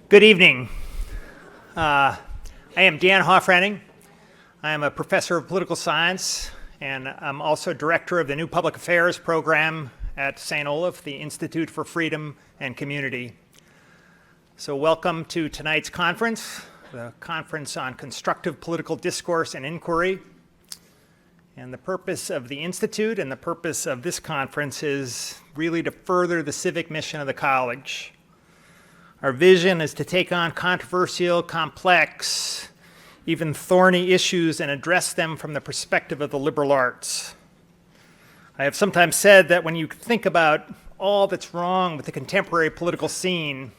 Good evening. I am Dan Hoffrenning. I am a professor of political science, and I'm also director of the new public affairs program at St. Olaf, the Institute for Freedom and Community. So welcome to tonight's conference, the Conference on Constructive Political Discourse and Inquiry. And the purpose of the Institute and the purpose of this conference is really to further the civic mission of the college. Our vision is to take on controversial, complex, even thorny issues and address them from the perspective of the liberal arts. I have sometimes said that when you think about all that's wrong with the contemporary political scene,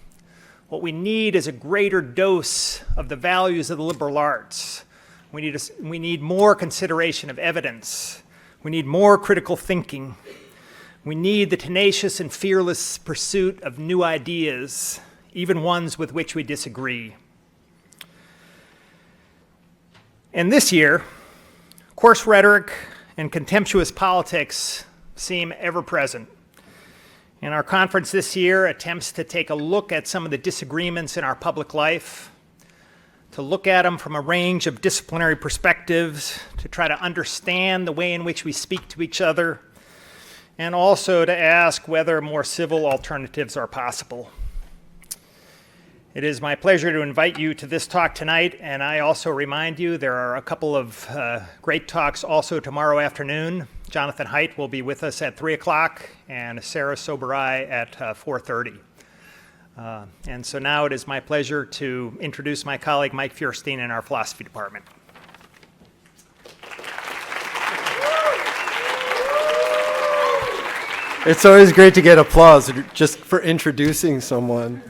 what we need is a greater dose of the values of the liberal arts. We need more consideration of evidence. We need more critical thinking. We need the tenacious and fearless pursuit of new ideas, even ones with which we disagree. And this year, coarse rhetoric and contemptuous politics seem ever present. And our conference this year attempts to take a look at some of the disagreements in our public life, to look at them from a range of disciplinary perspectives, to try to understand the way in which we speak to each other, and also to ask whether more civil alternatives are possible. It is my pleasure to invite you to this talk tonight, and I also remind you there are a couple of great talks also tomorrow afternoon. Jonathan Haidt will be with us at 3 o'clock, and Sarah Soberai at 4:30. And so now it is my pleasure to introduce my colleague Mike Feuerstein in our philosophy department. It's always great to get applause just for introducing someone.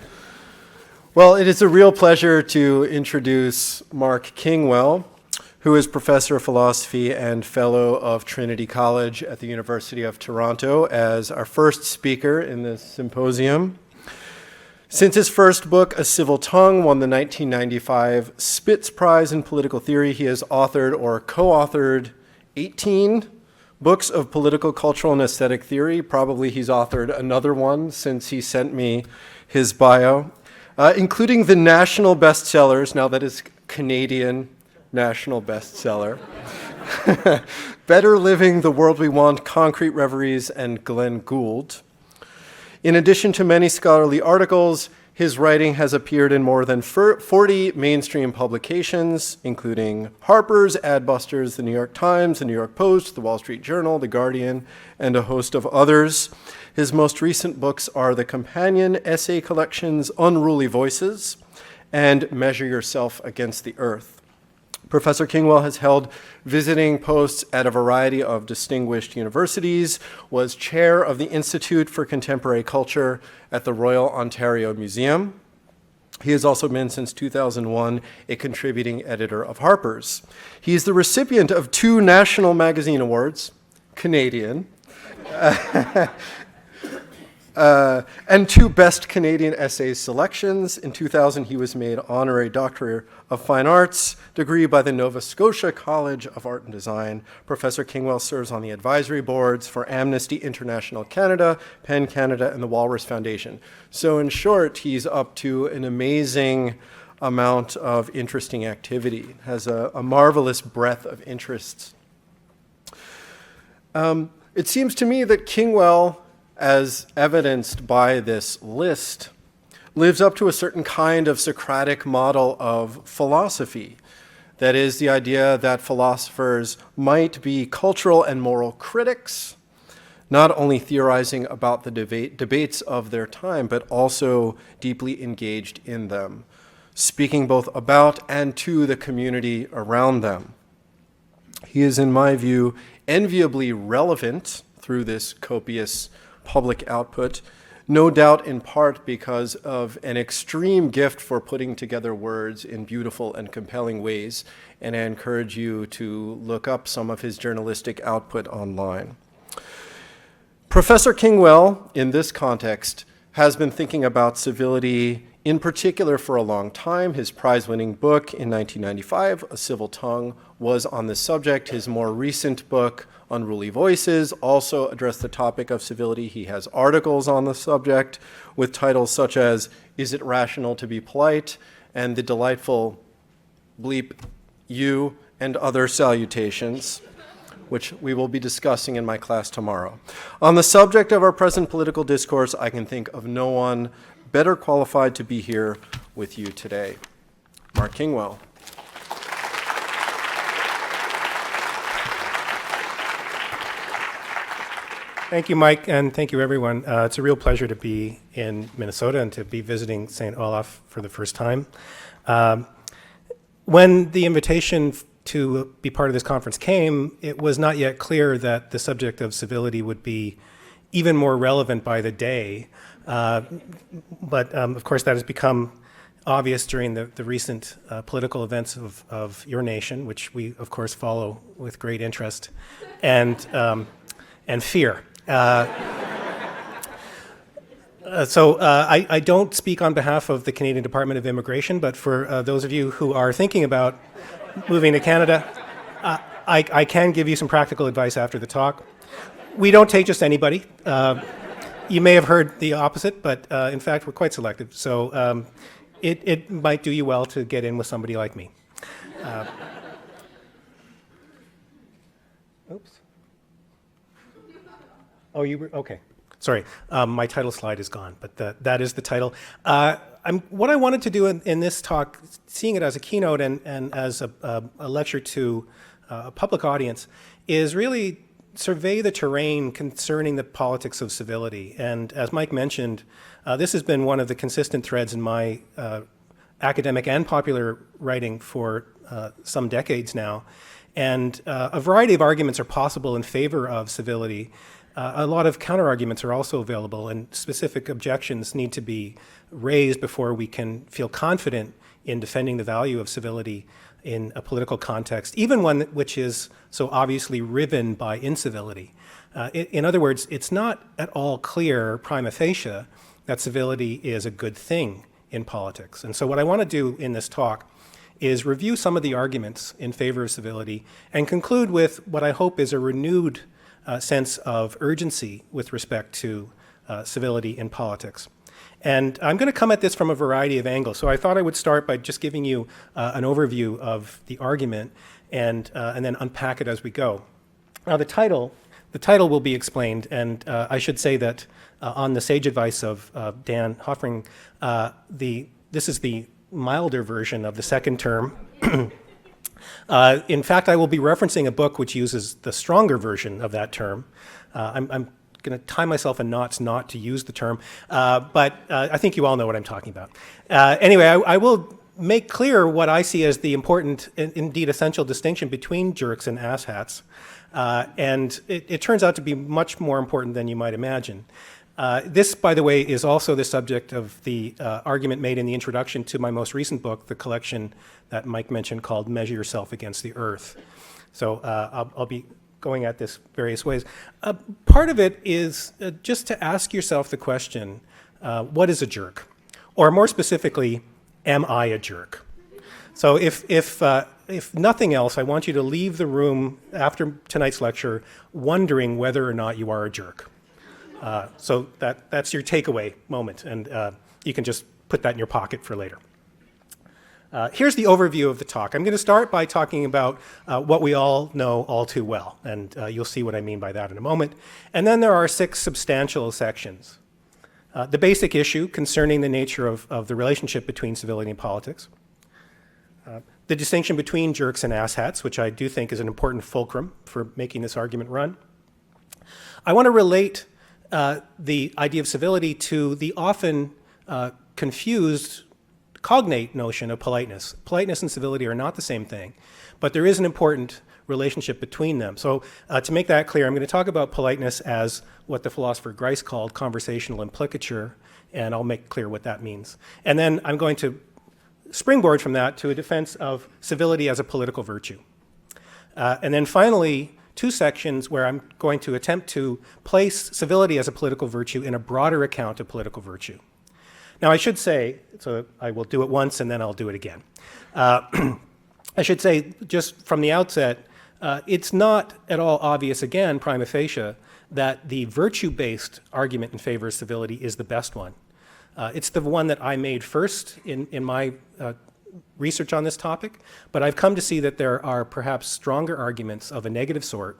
Well, it is a real pleasure to introduce Mark Kingwell, who is professor of philosophy and fellow of Trinity College at the University of Toronto, as our first speaker in this symposium. Since his first book, A Civil Tongue, won the 1995 Spitz Prize in Political Theory, he has authored or co-authored 18 books of political, cultural, and aesthetic theory. Probably he's authored another one since he sent me his bio. Including the national bestsellers, now that is Canadian national bestseller, Better Living, The World We Want, Concrete Reveries, and Glenn Gould. In addition to many scholarly articles, his writing has appeared in more than 40 mainstream publications, including Harper's, Adbusters, The New York Times, The New York Post, The Wall Street Journal, The Guardian, and a host of others. His most recent books are the companion essay collections Unruly Voices and Measure Yourself Against the Earth. Professor Kingwell has held visiting posts at a variety of distinguished universities, was chair of the Institute for Contemporary Culture at the Royal Ontario Museum. He has also been, since 2001, a contributing editor of Harper's. He is the recipient of 2 National Magazine Awards, Canadian, and 2 Best Canadian Essays selections. In 2000, he was made Honorary Doctor of Fine Arts degree by the Nova Scotia College of Art and Design. Professor Kingwell serves on the advisory boards for Amnesty International Canada, PEN Canada, and the Walrus Foundation. So in short, he's up to an amazing amount of interesting activity, has a marvelous breadth of interests. It seems to me that Kingwell, as evidenced by this list, lives up to a certain kind of Socratic model of philosophy. That is, the idea that philosophers might be cultural and moral critics, not only theorizing about the debates of their time, but also deeply engaged in them, speaking both about and to the community around them. He is, in my view, enviably relevant through this copious public output, no doubt in part because of an extreme gift for putting together words in beautiful and compelling ways, and I encourage you to look up some of his journalistic output online. Professor Kingwell, in this context, has been thinking about civility In particular, for a long time, his prize-winning book in 1995, A Civil Tongue, was on this subject. His more recent book, Unruly Voices, also addressed the topic of civility. He has articles on the subject with titles such as Is It Rational to Be Polite? And the delightful bleep you and other salutations, which we will be discussing in my class tomorrow. On the subject of our present political discourse, I can think of no one better qualified to be here with you today. Mark Kingwell. Thank you, Mike, and thank you, everyone. It's a real pleasure to be in Minnesota and to be visiting St. Olaf for the first time. When the invitation to be part of this conference came, it was not yet clear that the subject of civility would be even more relevant by the day. But of course, that has become obvious during the recent political events of your nation, which we, of course, follow with great interest and fear. So I don't speak on behalf of the Canadian Department of Immigration, but for those of you who are thinking about moving to Canada, I can give you some practical advice after the talk. We don't take just anybody. You may have heard the opposite, but in fact, we're quite selective. So it might do you well to get in with somebody like me. Oops. Oh, you were, okay. Sorry, my title slide is gone, but that is the title. What I wanted to do in this talk, seeing it as a keynote and as a lecture to a public audience, is really survey the terrain concerning the politics of civility. And as Mike mentioned, this has been one of the consistent threads in my academic and popular writing for some decades now. And a variety of arguments are possible in favor of civility. A lot of counterarguments are also available, and specific objections need to be raised before we can feel confident in defending the value of civility in a political context, even one which is so obviously riven by incivility. In other words, it's not at all clear prima facie that civility is a good thing in politics. And so what I want to do in this talk is review some of the arguments in favor of civility and conclude with what I hope is a renewed sense of urgency with respect to civility in politics. And I'm going to come at this from a variety of angles. So I thought I would start by just giving you an overview of the argument and then unpack it as we go. Now the title will be explained, and I should say that on the sage advice of Dan Hoffring, this is the milder version of the second term. In fact, I will be referencing a book which uses the stronger version of that term. I'm going to tie myself in knots not to use the term, but I think you all know what I'm talking about. Anyway, I will make clear what I see as the important, indeed essential distinction between jerks and asshats, and it turns out to be much more important than you might imagine. This, by the way, is also the subject of the argument made in the introduction to my most recent book, the collection that Mike mentioned called Measure Yourself Against the Earth. So I'll be going at this various ways. Part of it is just to ask yourself the question, what is a jerk? Or more specifically, am I a jerk? So if nothing else, I want you to leave the room after tonight's lecture wondering whether or not you are a jerk. So that's your takeaway moment, and you can just put that in your pocket for later. Here's the overview of the talk. I'm going to start by talking about what we all know all too well, and you'll see what I mean by that in a moment. And then there are 6 substantial sections. The basic issue concerning the nature of the relationship between civility and politics. The distinction between jerks and asshats, which I do think is an important fulcrum for making this argument run. I want to relate the idea of civility to the often confused cognate notion of politeness. Politeness and civility are not the same thing, but there is an important relationship between them. So to make that clear, I'm going to talk about politeness as what the philosopher Grice called conversational implicature, and I'll make clear what that means. And then I'm going to springboard from that to a defense of civility as a political virtue. And then finally, 2 sections where I'm going to attempt to place civility as a political virtue in a broader account of political virtue. Now, I should say, so I will do it once and then I'll do it again. I should say, just from the outset, it's not at all obvious, again, prima facie, that the virtue-based argument in favor of civility is the best one. It's the one that I made first in my research on this topic, but I've come to see that there are perhaps stronger arguments of a negative sort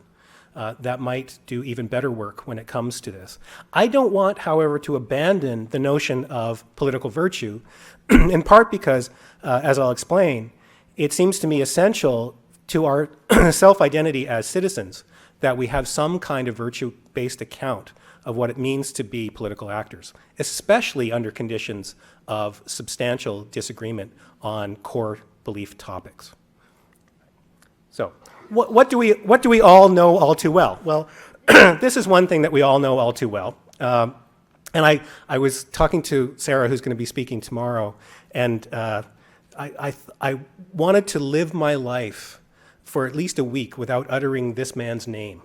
that might do even better work when it comes to this. I don't want, however, to abandon the notion of political virtue, in part because, as I'll explain, it seems to me essential to our self-identity as citizens that we have some kind of virtue-based account of what it means to be political actors, especially under conditions of substantial disagreement on core belief topics. So, what do we all know all too well? Well, this is one thing that we all know all too well. And I was talking to Sarah, who's going to be speaking tomorrow, and I wanted to live my life for at least a week without uttering this man's name.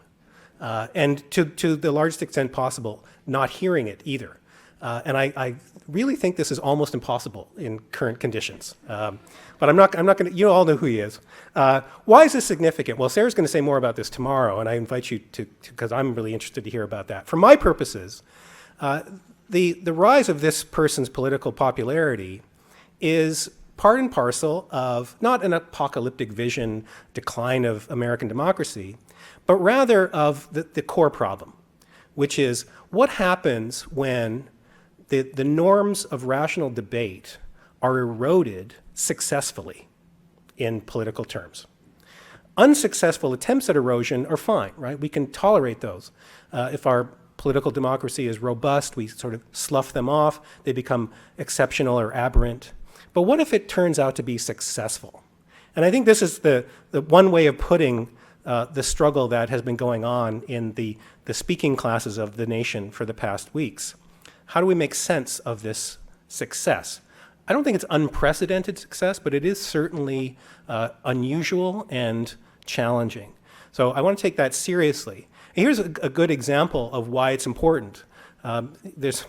And to the largest extent possible, not hearing it either. And I really think this is almost impossible in current conditions. But I'm not going to, you all know who he is. Why is this significant? Well, Sarah's going to say more about this tomorrow, and I invite you to because I'm really interested to hear about that. For my purposes, the rise of this person's political popularity is part and parcel of not an apocalyptic vision, decline of American democracy, but rather of the core problem, which is what happens when the norms of rational debate are eroded successfully in political terms. Unsuccessful attempts at erosion are fine, right? We can tolerate those. If our political democracy is robust, we sort of slough them off, they become exceptional or aberrant. But what if it turns out to be successful? And I think this is the one way of putting the struggle that has been going on in the speaking classes of the nation for the past weeks. How do we make sense of this success? I don't think it's unprecedented success, but it is certainly unusual and challenging. So I want to take that seriously. And here's a good example of why it's important. There's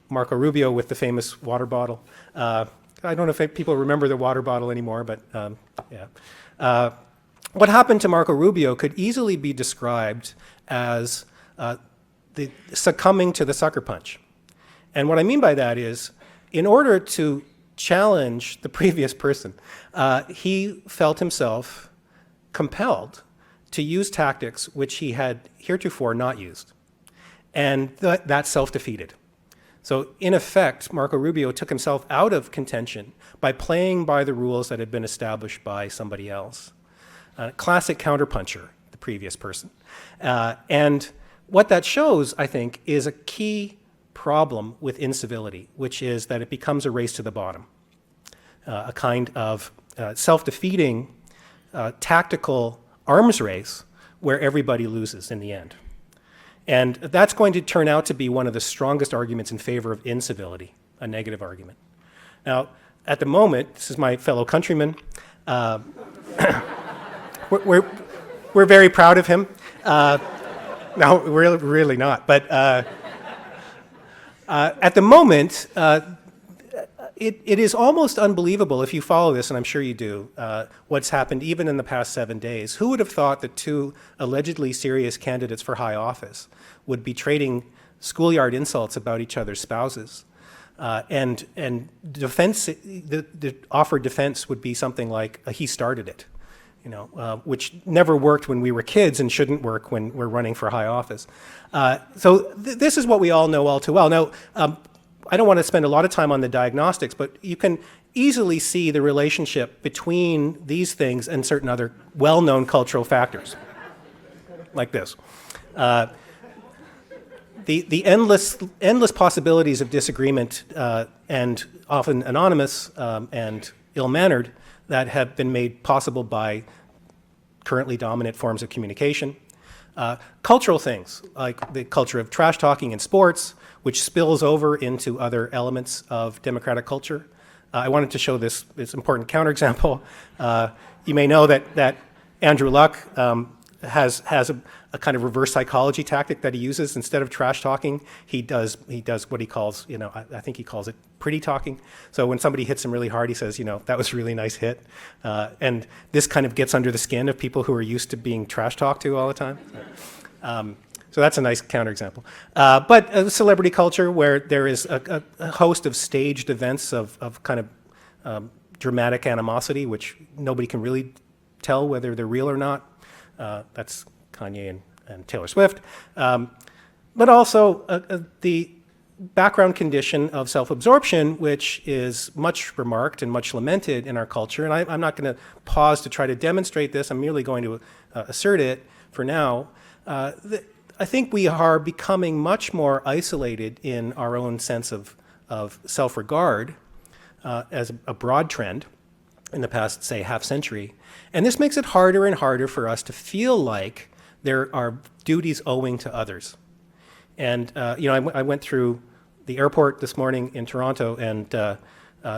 Marco Rubio with the famous water bottle. I don't know if people remember the water bottle anymore, but yeah. What happened to Marco Rubio could easily be described as the succumbing to the sucker punch. And what I mean by that is, in order to challenge the previous person, he felt himself compelled to use tactics which he had heretofore not used. And that's self-defeated. So in effect, Marco Rubio took himself out of contention by playing by the rules that had been established by somebody else. Classic counterpuncher, the previous person. And what that shows, I think, is a key problem with incivility, which is that it becomes a race to the bottom, a kind of self-defeating tactical arms race where everybody loses in the end. And that's going to turn out to be one of the strongest arguments in favor of incivility, a negative argument. Now, at the moment, this is my fellow countryman. We're very proud of him. No, we're really not. But at the moment, it is almost unbelievable, if you follow this, and I'm sure you do, what's happened even in the past 7 days. Who would have thought that two allegedly serious candidates for high office would be trading schoolyard insults about each other's spouses? And defense, the offered defense would be something like, he started it, which never worked when we were kids and shouldn't work when we're running for high office. So this is what we all know all too well. Now, I don't want to spend a lot of time on the diagnostics, but you can easily see the relationship between these things and certain other well-known cultural factors, like this. The endless possibilities of disagreement and often anonymous and ill-mannered that have been made possible by currently dominant forms of communication. Cultural things, like the culture of trash talking in sports, which spills over into other elements of democratic culture. I wanted to show this important counterexample. You may know that Andrew Luck has a kind of reverse psychology tactic that he uses. Instead of trash talking, he does what he calls, I think he calls it pretty talking. So when somebody hits him really hard, he says, that was a really nice hit. And this kind of gets under the skin of people who are used to being trash talked to all the time. So that's a nice counterexample. But a celebrity culture where there is a host of staged events of kind of dramatic animosity, which nobody can really tell whether they're real or not. That's Kanye and Taylor Swift. But also the background condition of self-absorption, which is much remarked and much lamented in our culture. And I'm not going to pause to try to demonstrate this. I'm merely going to assert it for now. I think we are becoming much more isolated in our own sense of self-regard as a broad trend in the past, say, half century. And this makes it harder and harder for us to feel like there are duties owing to others. And, I went through the airport this morning in Toronto, and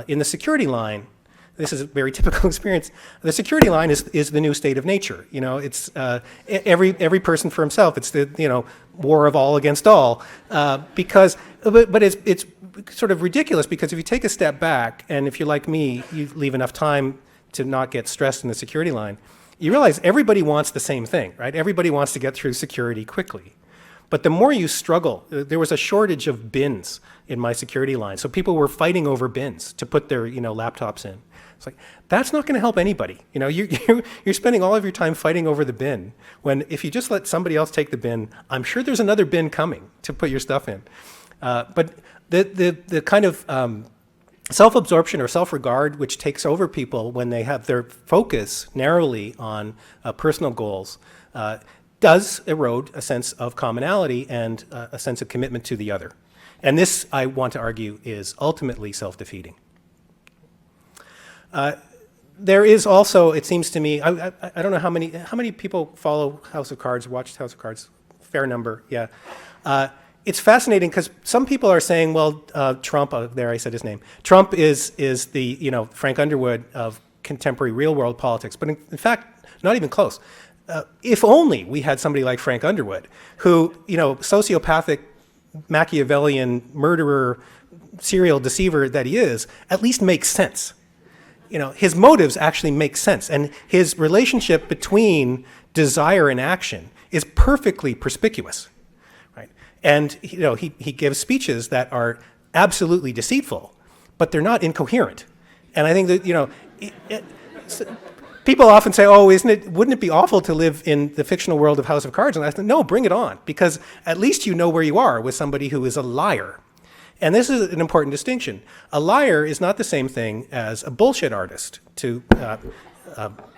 in the security line, this is a very typical experience. The security line is the new state of nature. It's every person for himself. It's the war of all against all. But it's sort of ridiculous, because if you take a step back, and if you're like me, you leave enough time to not get stressed in the security line, you realize everybody wants the same thing, right? Everybody wants to get through security quickly. But the more you struggle, there was a shortage of bins in my security line. So people were fighting over bins to put their laptops in. It's like, that's not going to help anybody. You're spending all of your time fighting over the bin, when if you just let somebody else take the bin, I'm sure there's another bin coming to put your stuff in. But the kind of self-absorption or self-regard which takes over people when they have their focus narrowly on personal goals does erode a sense of commonality and a sense of commitment to the other. And this, I want to argue, is ultimately self-defeating. There is also, it seems to me, I don't know how many people follow House of Cards, watched House of Cards? Fair number, yeah. It's fascinating because some people are saying, well, Trump, there I said his name. Trump is the Frank Underwood of contemporary real world politics, but in fact, not even close. If only we had somebody like Frank Underwood, who, sociopathic, Machiavellian, murderer, serial deceiver that he is, at least makes sense. His motives actually make sense, and his relationship between desire and action is perfectly perspicuous, right? And he gives speeches that are absolutely deceitful, but they're not incoherent. And I think that people often say, "Oh, wouldn't it be awful to live in the fictional world of House of Cards?" And I say, "No, bring it on, because at least you know where you are with somebody who is a liar." And this is an important distinction. A liar is not the same thing as a bullshit artist.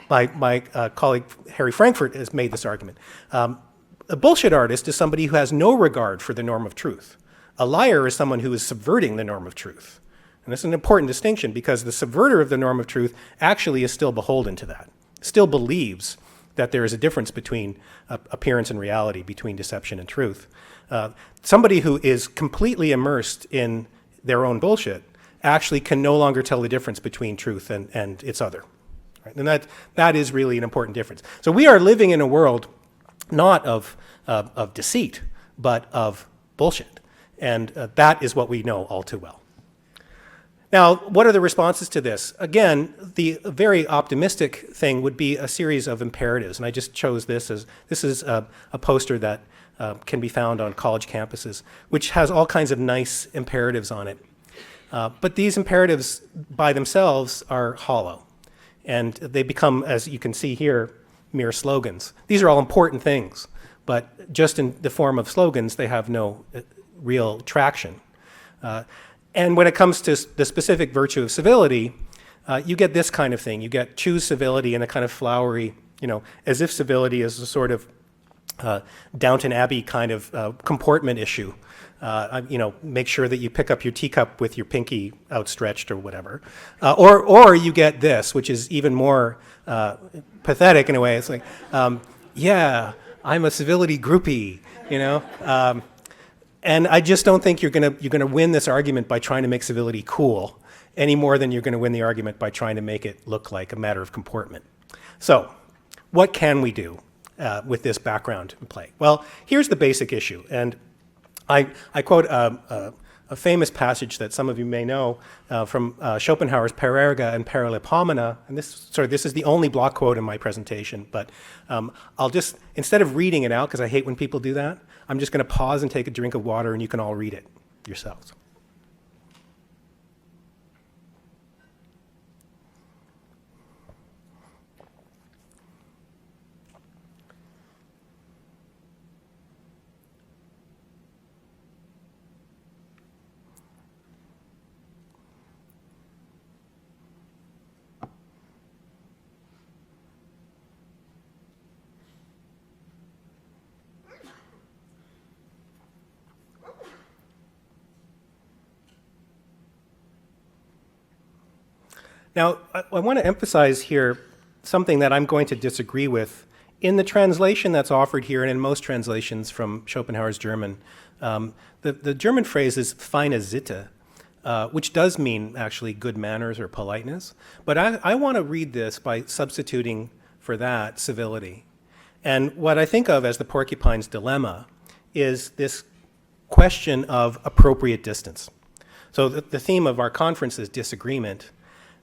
My colleague Harry Frankfurt has made this argument. A bullshit artist is somebody who has no regard for the norm of truth. A liar is someone who is subverting the norm of truth. And this is an important distinction, because the subverter of the norm of truth actually is still beholden to that, still believes that there is a difference between appearance and reality, between deception and truth. Somebody who is completely immersed in their own bullshit actually can no longer tell the difference between truth and its other. Right? And that is really an important difference. So we are living in a world not of deceit, but of bullshit. And that is what we know all too well. Now, what are the responses to this? Again, the very optimistic thing would be a series of imperatives. And I just chose this is a poster that can be found on college campuses, which has all kinds of nice imperatives on it. But these imperatives by themselves are hollow. And they become, as you can see here, mere slogans. These are all important things, but just in the form of slogans, they have no real traction. And when it comes to the specific virtue of civility, you get this kind of thing. You get choose civility in a kind of flowery, as if civility is a sort of Downton Abbey kind of comportment issue. Make sure that you pick up your teacup with your pinky outstretched or whatever. Or you get this, which is even more pathetic in a way. It's like, yeah, I'm a civility groupie, and I just don't think you're gonna win this argument by trying to make civility cool any more than you're gonna win the argument by trying to make it look like a matter of comportment. So, what can we do? with this background in play? Well, here's the basic issue, and I quote a famous passage that some of you may know from Schopenhauer's Per erga and Per lepomena, and this is the only block quote in my presentation, but I'll just, instead of reading it out, because I hate when people do that, I'm just going to pause and take a drink of water and you can all read it yourselves. Now, I want to emphasize here something that I'm going to disagree with in the translation that's offered here and in most translations from Schopenhauer's German. The German phrase is feine Sitte, which does mean actually good manners or politeness. But I want to read this by substituting for that civility. And what I think of as the Porcupines dilemma is this question of appropriate distance. So the theme of our conference is disagreement.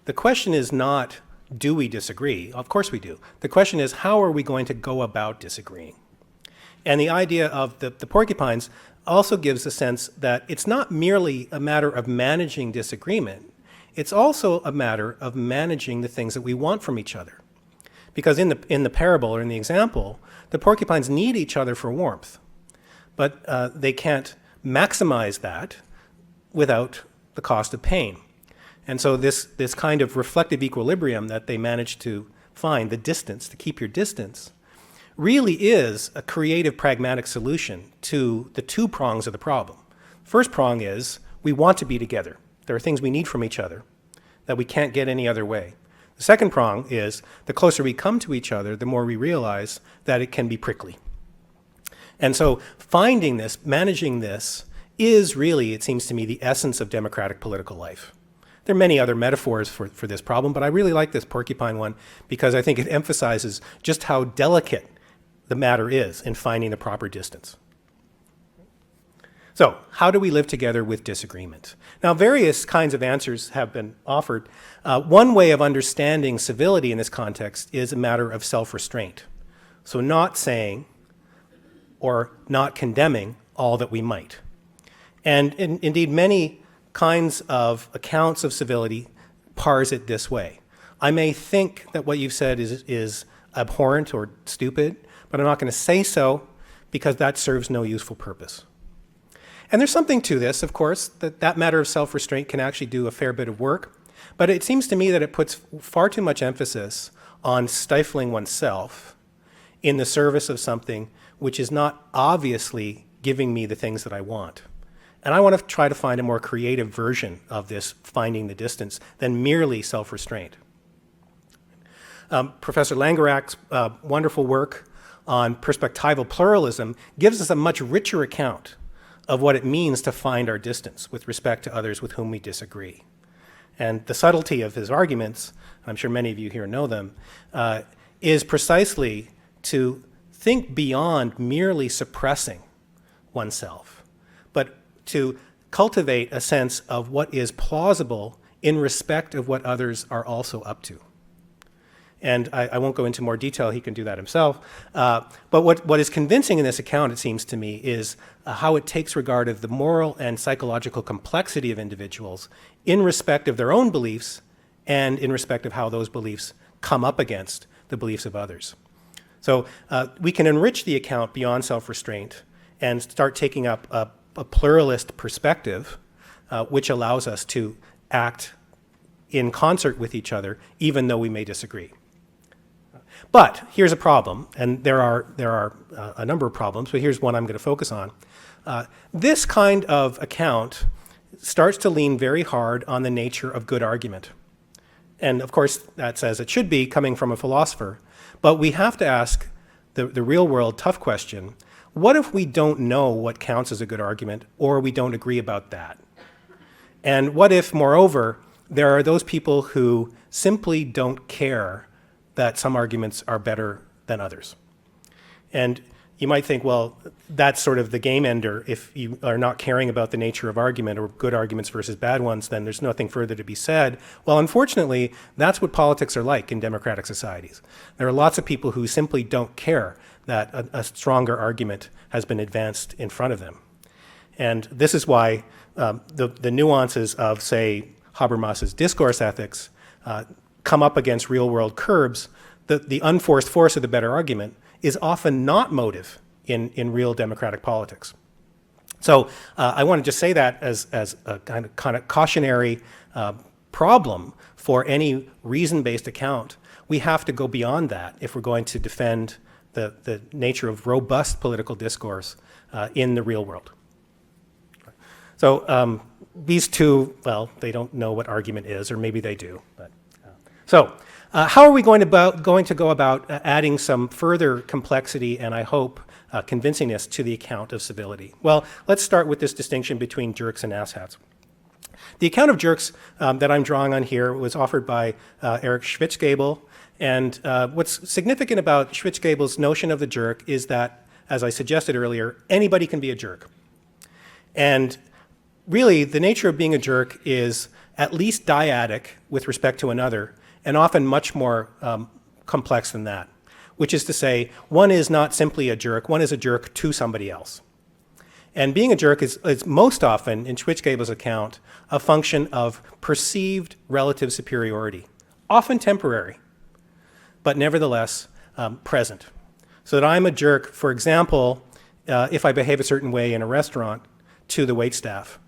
The question is not, do we disagree? Of course we do. The question is, how are we going to go about disagreeing? And the idea of the Porcupines also gives a sense that it's not merely a matter of managing disagreement, it's also a matter of managing the things that we want from each other. Because in the parable or in the example, the porcupines need each other for warmth, but they can't maximize that without the cost of pain. And so this kind of reflective equilibrium that they manage to find, the distance, to keep your distance, really is a creative pragmatic solution to the two prongs of the problem. First prong is we want to be together. There are things we need from each other that we can't get any other way. The second prong is the closer we come to each other, the more we realize that it can be prickly. And so finding this, managing this, is really, it seems to me, the essence of democratic political life. There are many other metaphors for this problem, but I really like this porcupine one because I think it emphasizes just how delicate the matter is in finding the proper distance. So, how do we live together with disagreement? Now, various kinds of answers have been offered. One way of understanding civility in this context is a matter of self-restraint. So not saying or not condemning all that we might. And indeed, many kinds of accounts of civility parse it this way. I may think that what you've said is abhorrent or stupid, but I'm not going to say so because that serves no useful purpose. And there's something to this, of course, that matter of self-restraint can actually do a fair bit of work, but it seems to me that it puts far too much emphasis on stifling oneself in the service of something which is not obviously giving me the things that I want. And I want to try to find a more creative version of this finding the distance than merely self-restraint. Professor Langerac's wonderful work on perspectival pluralism gives us a much richer account of what it means to find our distance with respect to others with whom we disagree. And the subtlety of his arguments, I'm sure many of you here know them, is precisely to think beyond merely suppressing oneself, but to cultivate a sense of what is plausible in respect of what others are also up to. And I won't go into more detail, he can do that himself. But what is convincing in this account, it seems to me, is how it takes regard of the moral and psychological complexity of individuals in respect of their own beliefs and in respect of how those beliefs come up against the beliefs of others. So we can enrich the account beyond self-restraint and start taking up a pluralist perspective, which allows us to act in concert with each other, even though we may disagree. But here's a problem, and there are a number of problems, but here's one I'm going to focus on. This kind of account starts to lean very hard on the nature of good argument. And of course, that's as it should be coming from a philosopher. But we have to ask the real world tough question, what if we don't know what counts as a good argument, or we don't agree about that? And what if, moreover, there are those people who simply don't care that some arguments are better than others? And you might think, well, that's sort of the game ender. If you are not caring about the nature of argument or good arguments versus bad ones, then there's nothing further to be said. Well, unfortunately, that's what politics are like in democratic societies. There are lots of people who simply don't care that a stronger argument has been advanced in front of them. And this is why the nuances of, say, Habermas's discourse ethics come up against real-world curbs. The unforced force of the better argument is often not motive in real democratic politics. So I want to just say that as a kind of cautionary problem for any reason-based account. We have to go beyond that if we're going to defend the nature of robust political discourse in the real world. So these two, well, they don't know what argument is, or maybe they do. But, how are we going to go about adding some further complexity and, I hope, convincingness to the account of civility? Well, let's start with this distinction between jerks and asshats. The account of jerks that I'm drawing on here was offered by Eric Schwitzgebel. And what's significant about Schwitzgebel's notion of the jerk is that, as I suggested earlier, anybody can be a jerk. And really, the nature of being a jerk is at least dyadic with respect to another, and often much more complex than that, which is to say, one is not simply a jerk, one is a jerk to somebody else. And being a jerk is most often, in Schwitzgebel's account, a function of perceived relative superiority, often temporary, but nevertheless present. So that I'm a jerk, for example, if I behave a certain way in a restaurant to the waitstaff,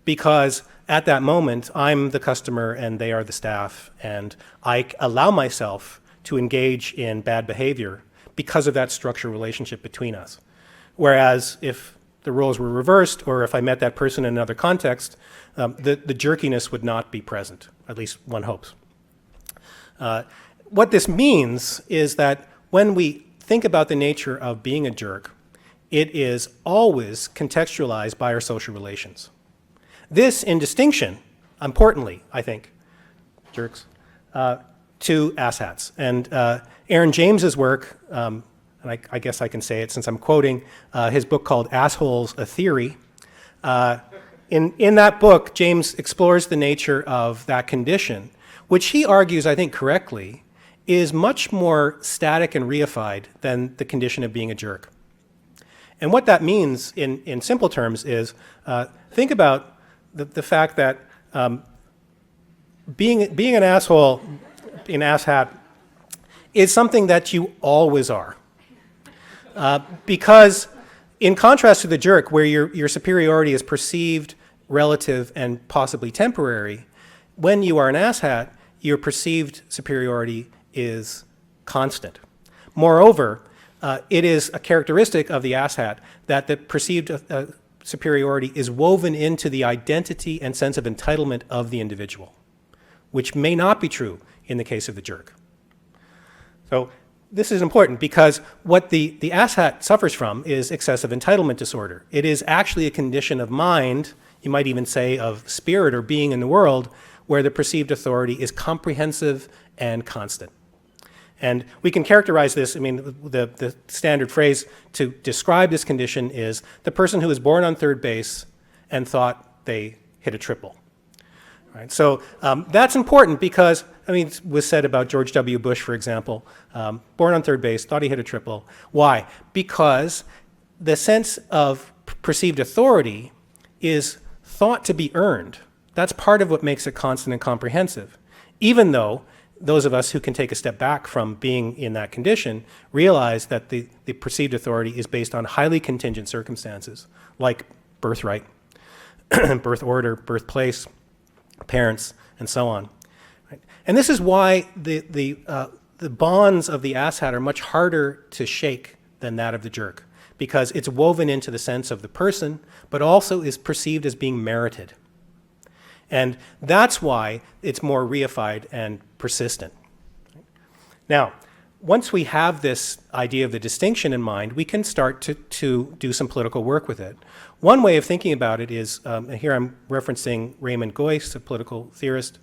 because at that moment, I'm the customer and they are the staff, and I allow myself to engage in bad behavior because of that structural relationship between us. Whereas if the roles were reversed, or if I met that person in another context, the jerkiness would not be present, at least one hopes. What this means is that when we think about the nature of being a jerk, it is always contextualized by our social relations. This in distinction, importantly, I think, jerks, to asshats. And Aaron James's work, and I guess I can say it since I'm quoting his book called Assholes, A Theory. In that book, James explores the nature of that condition, which he argues, I think correctly, is much more static and reified than the condition of being a jerk. And what that means in simple terms is, think about the fact that being an asshole, an asshat, is something that you always are. Because in contrast to the jerk, where your superiority is perceived, relative, and possibly temporary, when you are an asshat, your perceived superiority is constant. Moreover, it is a characteristic of the asshat that the perceived superiority is woven into the identity and sense of entitlement of the individual, which may not be true in the case of the jerk. So this is important because what the asshat suffers from is excessive entitlement disorder. It is actually a condition of mind, you might even say of spirit or being in the world, where the perceived authority is comprehensive and constant. And we can characterize this, I mean, the standard phrase to describe this condition is the person who was born on third base and thought they hit a triple. Right? So that's important because, I mean, it was said about George W. Bush, for example, born on third base, thought he hit a triple. Why? Because the sense of perceived authority is thought to be earned. That's part of what makes it constant and comprehensive, even though those of us who can take a step back from being in that condition realize that the perceived authority is based on highly contingent circumstances, like birthright, birth order, birthplace, parents, and so on. Right? And this is why the bonds of the asshat are much harder to shake than that of the jerk, because it's woven into the sense of the person, but also is perceived as being merited. And that's why it's more reified and persistent. Now, once we have this idea of the distinction in mind, we can start to do some political work with it. One way of thinking about it is, and here I'm referencing Raymond Geuss, a political theorist.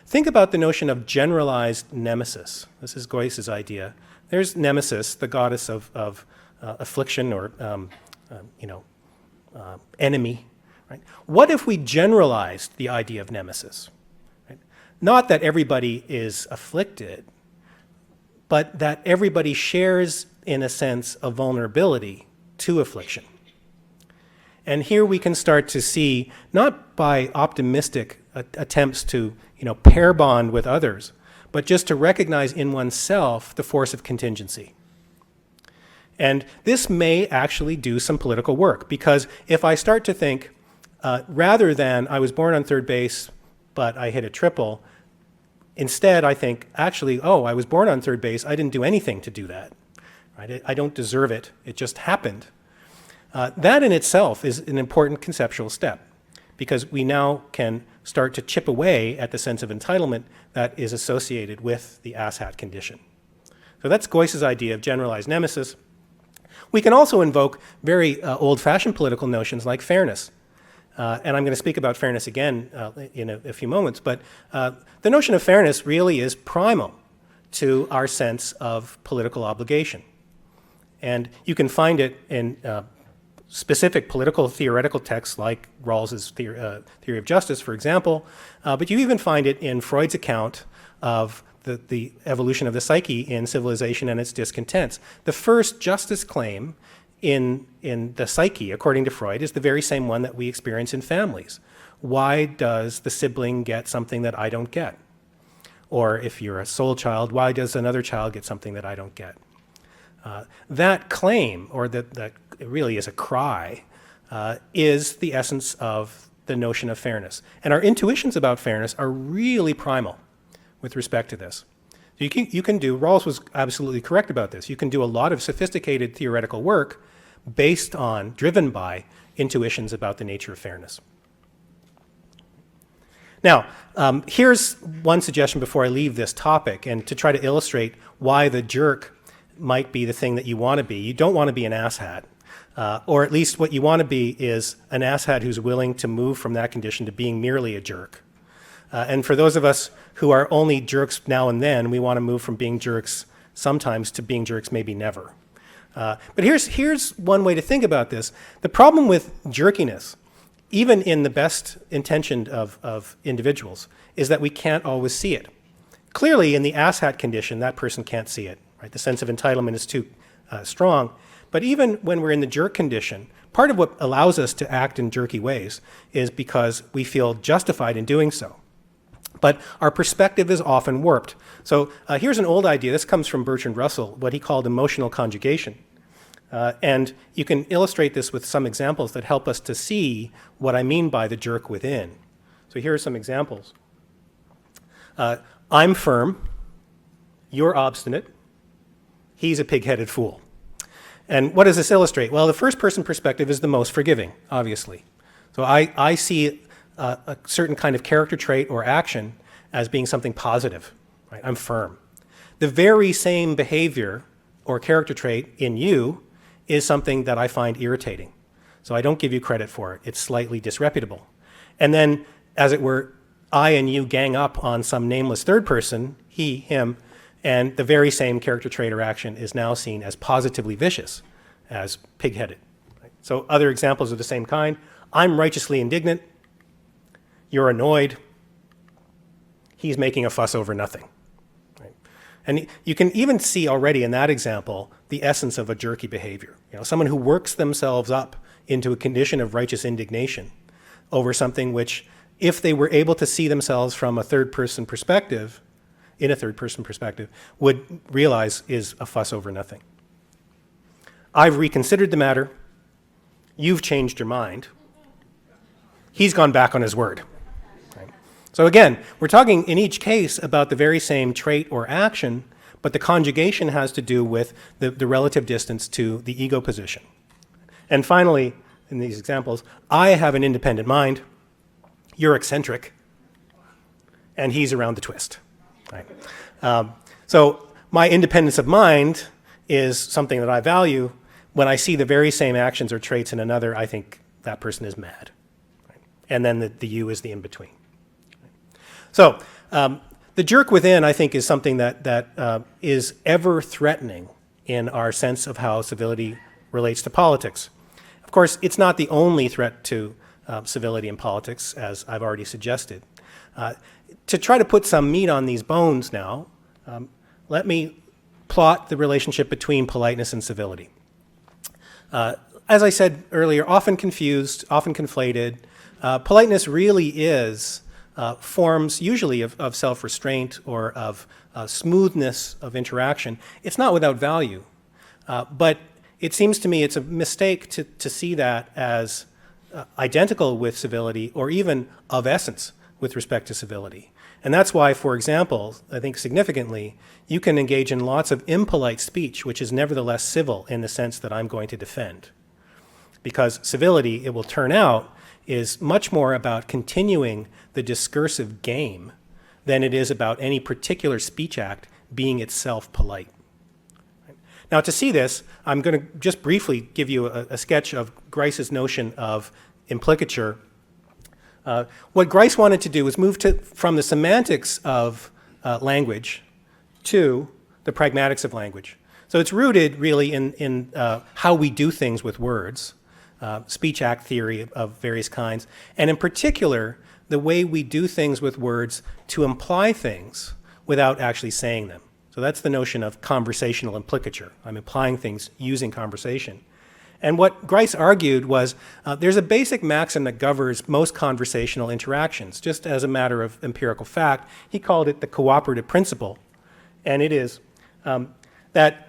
Think about the notion of generalized nemesis. This is Geuss's idea, There's Nemesis, the goddess of affliction or enemy. Right? What if we generalized the idea of Nemesis? Right? Not that everybody is afflicted, but that everybody shares, in a sense, a vulnerability to affliction. And here we can start to see, not by optimistic attempts to pair bond with others, but just to recognize in oneself the force of contingency. And this may actually do some political work, because if I start to think, rather than I was born on third base, but I hit a triple, instead I think, actually, oh, I was born on third base, I didn't do anything to do that. Right? I don't deserve it, it just happened. That in itself is an important conceptual step, because we now can start to chip away at the sense of entitlement that is associated with the asshat condition. So that's Geuss's idea of generalized nemesis. We can also invoke very old-fashioned political notions like fairness. And I'm going to speak about fairness again in a few moments, but the notion of fairness really is primal to our sense of political obligation. And you can find it in specific political theoretical texts like Rawls's theory of justice, for example, but you even find it in Freud's account of the evolution of the psyche in civilization and its discontents. The first justice claim in the psyche, according to Freud, is the very same one that we experience in families. Why does the sibling get something that I don't get? Or if you're a soul child, why does another child get something that I don't get? That claim, or that it really is a cry, is the essence of the notion of fairness. And our intuitions about fairness are really primal with respect to this. So you can do, Rawls was absolutely correct about this, you can do a lot of sophisticated theoretical work based on, driven by, intuitions about the nature of fairness. Now, here's one suggestion before I leave this topic, and to try to illustrate why the jerk might be the thing that you want to be. You don't want to be an asshat, or at least what you want to be is an asshat who's willing to move from that condition to being merely a jerk. And for those of us who are only jerks now and then, we want to move from being jerks sometimes to being jerks maybe never. But here's one way to think about this. The problem with jerkiness, even in the best intentioned of individuals, is that we can't always see it. Clearly, in the asshat condition, that person can't see it. Right? The sense of entitlement is too strong. But even when we're in the jerk condition, part of what allows us to act in jerky ways is because we feel justified in doing so. But our perspective is often warped. So here's an old idea. This comes from Bertrand Russell, what he called emotional conjugation. And you can illustrate this with some examples that help us to see what I mean by the jerk within. So here are some examples. I'm firm. You're obstinate. He's a pig-headed fool. And what does this illustrate? Well, the first-person perspective is the most forgiving, obviously. So I see a certain kind of character trait or action as being something positive. Right? I'm firm. The very same behavior or character trait in you is something that I find irritating. So I don't give you credit for it. It's slightly disreputable. And then, as it were, I and you gang up on some nameless third person, he, him, and the very same character trait or action is now seen as positively vicious, as pig-headed. Right? So other examples of the same kind. I'm righteously indignant. You're annoyed. He's making a fuss over nothing. Right? And you can even see already in that example the essence of a jerky behavior. Someone who works themselves up into a condition of righteous indignation over something which, if they were able to see themselves from a third-person perspective, in a third-person perspective, would realize is a fuss over nothing. I've reconsidered the matter. You've changed your mind. He's gone back on his word. Right? So again, we're talking in each case about the very same trait or action, but the conjugation has to do with the relative distance to the ego position. And finally, in these examples, I have an independent mind. You're eccentric. And he's around the twist. Right. So my independence of mind is something that I value. When I see the very same actions or traits in another, I think that person is mad. Right. And then the you is the in-between. So the The jerk within, I think, is something that is ever threatening in our sense of how civility relates to politics. Of course, it's not the only threat to civility in politics, as I've already suggested. To try to put some meat on these bones now, let me plot the relationship between politeness and civility. As I said earlier, often confused, often conflated, politeness really is forms usually of self-restraint or of smoothness of interaction. It's not without value, but it seems to me it's a mistake to see that as identical with civility or even of essence with respect to civility. And that's why, for example, I think significantly, you can engage in lots of impolite speech, which is nevertheless civil in the sense that I'm going to defend. Because civility, it will turn out, is much more about continuing the discursive game than it is about any particular speech act being itself polite. Now, to see this, I'm going to just briefly give you a sketch of Grice's notion of implicature. What Grice wanted to do was move from the semantics of language to the pragmatics of language. So it's rooted really in how we do things with words, speech act theory of various kinds, and in particular, the way we do things with words to imply things without actually saying them. So that's the notion of conversational implicature. I'm implying things using conversation. And what Grice argued was there's a basic maxim that governs most conversational interactions, just as a matter of empirical fact. He called it the cooperative principle. And it is that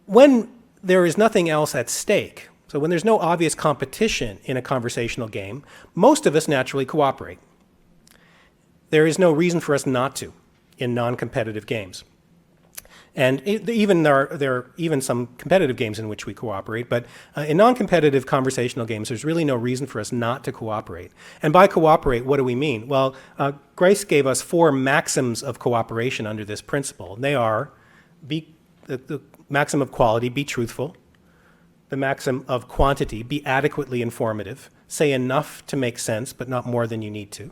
when there is nothing else at stake, so when there's no obvious competition in a conversational game, most of us naturally cooperate. There is no reason for us not to in non-competitive games. And even there are even some competitive games in which we cooperate, but in non-competitive conversational games, there's really no reason for us not to cooperate. And by cooperate, what do we mean? Well, Grice gave us 4 maxims of cooperation under this principle. They are the maxim of quality, be truthful; the maxim of quantity, be adequately informative, say enough to make sense, but not more than you need to;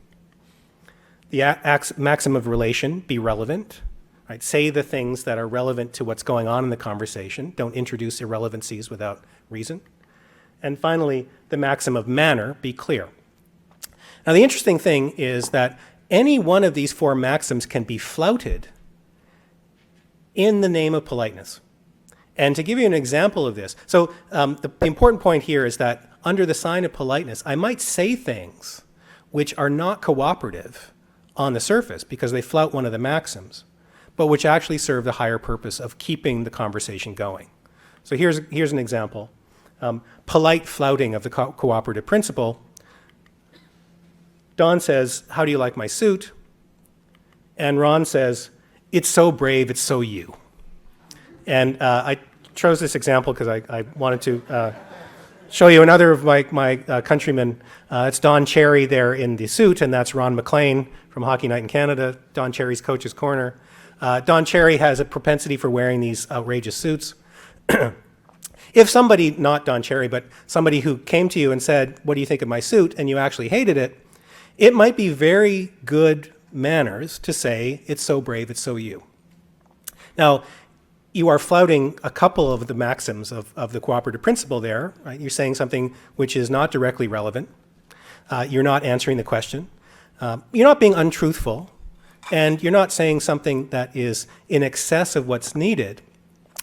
the maxim of relation, be relevant. Right, say the things that are relevant to what's going on in the conversation. Don't introduce irrelevancies without reason. And finally, the maxim of manner, be clear. Now, the interesting thing is that any one of these 4 maxims can be flouted in the name of politeness. And to give you an example of this, so the important point here is that under the sign of politeness, I might say things which are not cooperative on the surface because they flout one of the maxims, but which actually serve the higher purpose of keeping the conversation going. So here's an example. Polite flouting of the cooperative principle. Don says, "How do you like my suit?" And Ron says, "It's so brave, it's so you." And I chose this example because I wanted to show you another of my countrymen. It's Don Cherry there in the suit, and that's Ron McLean from Hockey Night in Canada, Don Cherry's coach's corner. Don Cherry has a propensity for wearing these outrageous suits. If somebody, not Don Cherry, but somebody who came to you and said, "What do you think of my suit?" and you actually hated it, it might be very good manners to say, "It's so brave, it's so you." Now, you are flouting a couple of the maxims of the cooperative principle there. Right? You're saying something which is not directly relevant. You're not answering the question. You're not being untruthful. And you're not saying something that is in excess of what's needed,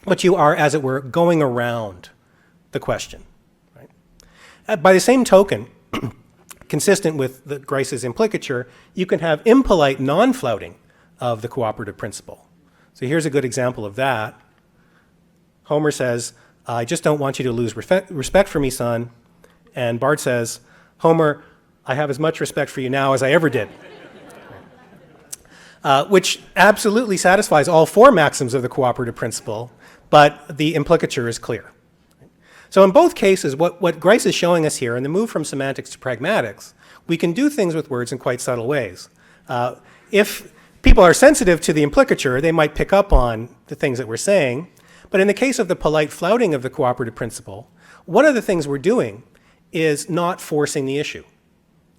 but you are, as it were, going around the question. Right? By the same token, consistent with Grice's implicature, you can have impolite non-flouting of the cooperative principle. So here's a good example of that. Homer says, "I just don't want you to lose respect for me, son." And Bart says, "Homer, I have as much respect for you now as I ever did." Which absolutely satisfies all 4 maxims of the cooperative principle, but the implicature is clear. So in both cases, what Grice is showing us here, in the move from semantics to pragmatics, we can do things with words in quite subtle ways. If people are sensitive to the implicature, they might pick up on the things that we're saying. But in the case of the polite flouting of the cooperative principle, one of the things we're doing is not forcing the issue.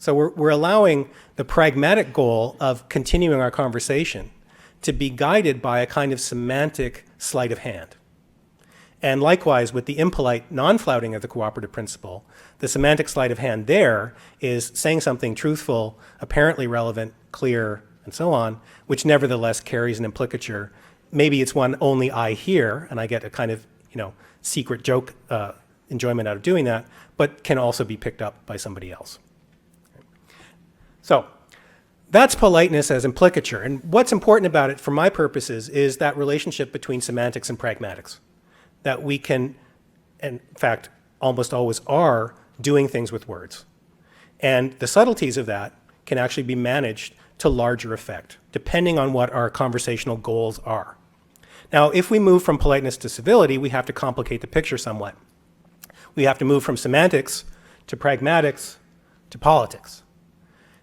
So we're allowing the pragmatic goal of continuing our conversation to be guided by a kind of semantic sleight of hand. And likewise, with the impolite non-flouting of the cooperative principle, the semantic sleight of hand there is saying something truthful, apparently relevant, clear, and so on, which nevertheless carries an implicature. Maybe it's one only I hear, and I get a kind of, secret joke enjoyment out of doing that, but can also be picked up by somebody else. So that's politeness as implicature. And what's important about it, for my purposes, is that relationship between semantics and pragmatics. That we can, and in fact, almost always are, doing things with words. And the subtleties of that can actually be managed to larger effect, depending on what our conversational goals are. Now, if we move from politeness to civility, we have to complicate the picture somewhat. We have to move from semantics to pragmatics to politics.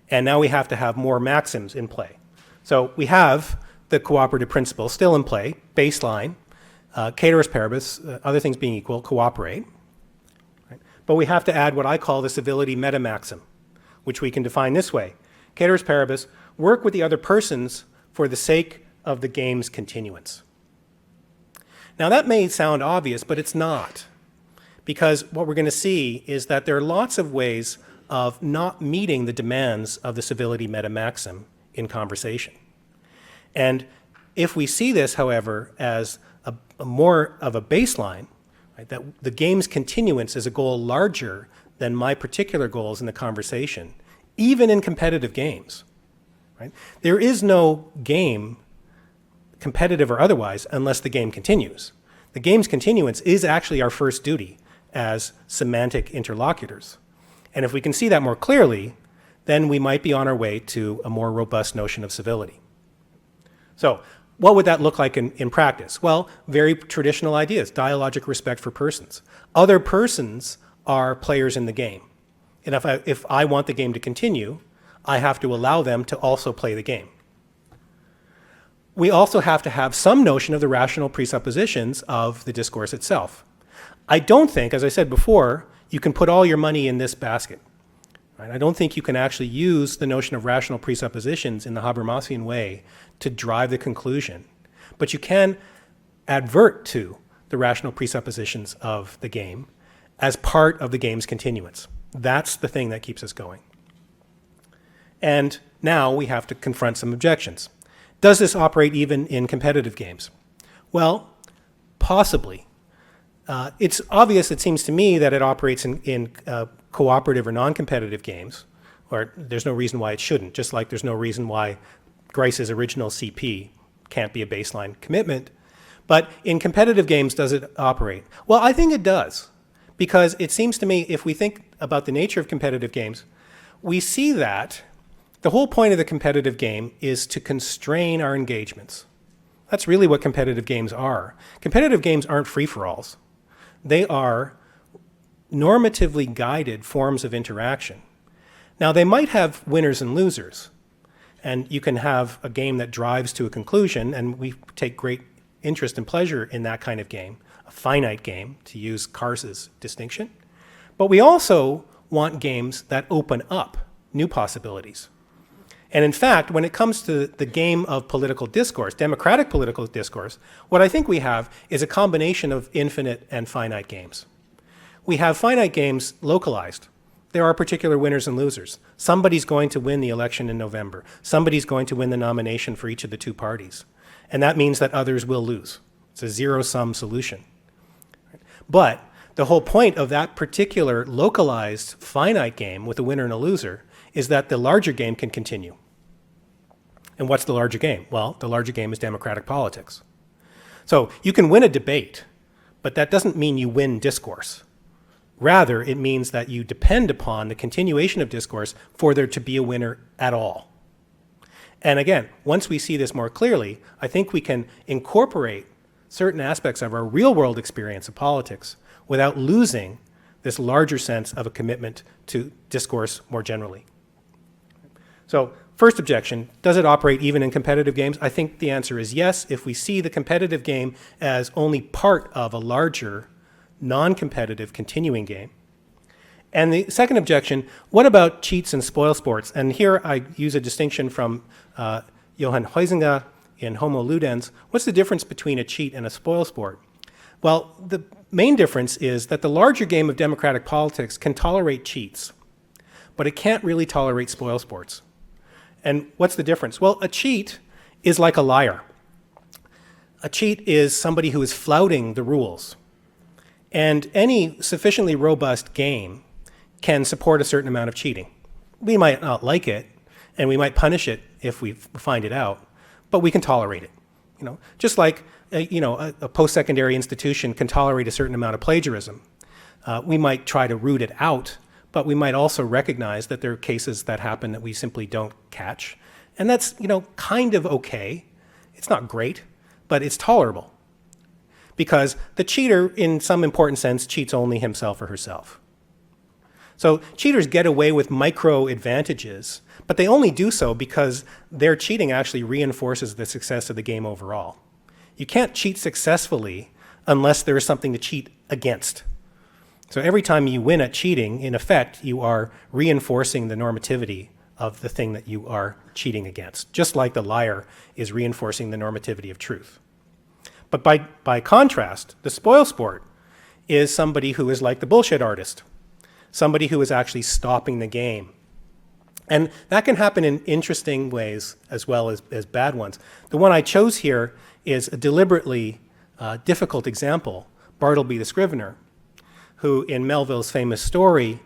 And now we have to have more maxims in play. So we have the cooperative principle still in play, baseline, ceteris paribus, other things being equal, cooperate. Right? But we have to add what I call the civility meta-maxim, which we can define this way. Ceteris paribus, work with the other persons for the sake of the game's continuance. Now that may sound obvious, but it's not. Because what we're going to see is that there are lots of ways of not meeting the demands of the civility meta-maxim in conversation. And if we see this, however, as a more of a baseline, right, that the game's continuance is a goal larger than my particular goals in the conversation, even in competitive games. Right? There is no game, competitive or otherwise, unless the game continues. The game's continuance is actually our first duty as semantic interlocutors. And if we can see that more clearly, then we might be on our way to a more robust notion of civility. So what would that look like in practice? Well, very traditional ideas, dialogic respect for persons. Other persons are players in the game. And if I want the game to continue, I have to allow them to also play the game. We also have to have some notion of the rational presuppositions of the discourse itself. I don't think, as I said before, you can put all your money in this basket. Right? I don't think you can actually use the notion of rational presuppositions in the Habermasian way to drive the conclusion. But you can advert to the rational presuppositions of the game as part of the game's continuance. That's the thing that keeps us going. And now we have to confront some objections. Does this operate even in competitive games? Well, possibly. It's obvious, it seems to me, that it operates in cooperative or non-competitive games, or there's no reason why it shouldn't, just like there's no reason why Grice's original CP can't be a baseline commitment. But in competitive games, does it operate? Well, I think it does, because it seems to me, if we think about the nature of competitive games, we see that the whole point of the competitive game is to constrain our engagements. That's really what competitive games are. Competitive games aren't free-for-alls. They are normatively guided forms of interaction. Now, they might have winners and losers, and you can have a game that drives to a conclusion, and we take great interest and pleasure in that kind of game, a finite game, to use Kars's distinction. But we also want games that open up new possibilities. And in fact, when it comes to the game of political discourse, democratic political discourse, what I think we have is a combination of infinite and finite games. We have finite games localized. There are particular winners and losers. Somebody's going to win the election in November. Somebody's going to win the nomination for each of the two parties. And that means that others will lose. It's a zero-sum solution. But the whole point of that particular localized finite game with a winner and a loser is that the larger game can continue. And what's the larger game? Well, the larger game is democratic politics. So you can win a debate, but that doesn't mean you win discourse. Rather, it means that you depend upon the continuation of discourse for there to be a winner at all. And again, once we see this more clearly, I think we can incorporate certain aspects of our real-world experience of politics without losing this larger sense of a commitment to discourse more generally. So, first objection, does it operate even in competitive games? I think the answer is yes, if we see the competitive game as only part of a larger, non-competitive continuing game. And the second objection, what about cheats and spoil sports? And here I use a distinction from Johann Huizinga in Homo Ludens, what's the difference between a cheat and a spoilsport? Well, the main difference is that the larger game of democratic politics can tolerate cheats, but it can't really tolerate spoilsports. And what's the difference? Well, a cheat is like a liar. A cheat is somebody who is flouting the rules. And any sufficiently robust game can support a certain amount of cheating. We might not like it, and we might punish it if we find it out, but we can tolerate it. Just like a post-secondary institution can tolerate a certain amount of plagiarism. We might try to root it out, but we might also recognize that there are cases that happen that we simply don't catch. And that's, kind of okay. It's not great, but it's tolerable. Because the cheater, in some important sense, cheats only himself or herself. So cheaters get away with micro advantages, but they only do so because their cheating actually reinforces the success of the game overall. You can't cheat successfully unless there is something to cheat against. So every time you win at cheating, in effect, you are reinforcing the normativity of the thing that you are cheating against, just like the liar is reinforcing the normativity of truth. But by contrast, the spoilsport is somebody who is like the bullshit artist, somebody who is actually stopping the game. And that can happen in interesting ways as well as bad ones. The one I chose here is a deliberately difficult example, Bartleby the Scrivener, who in Melville's famous story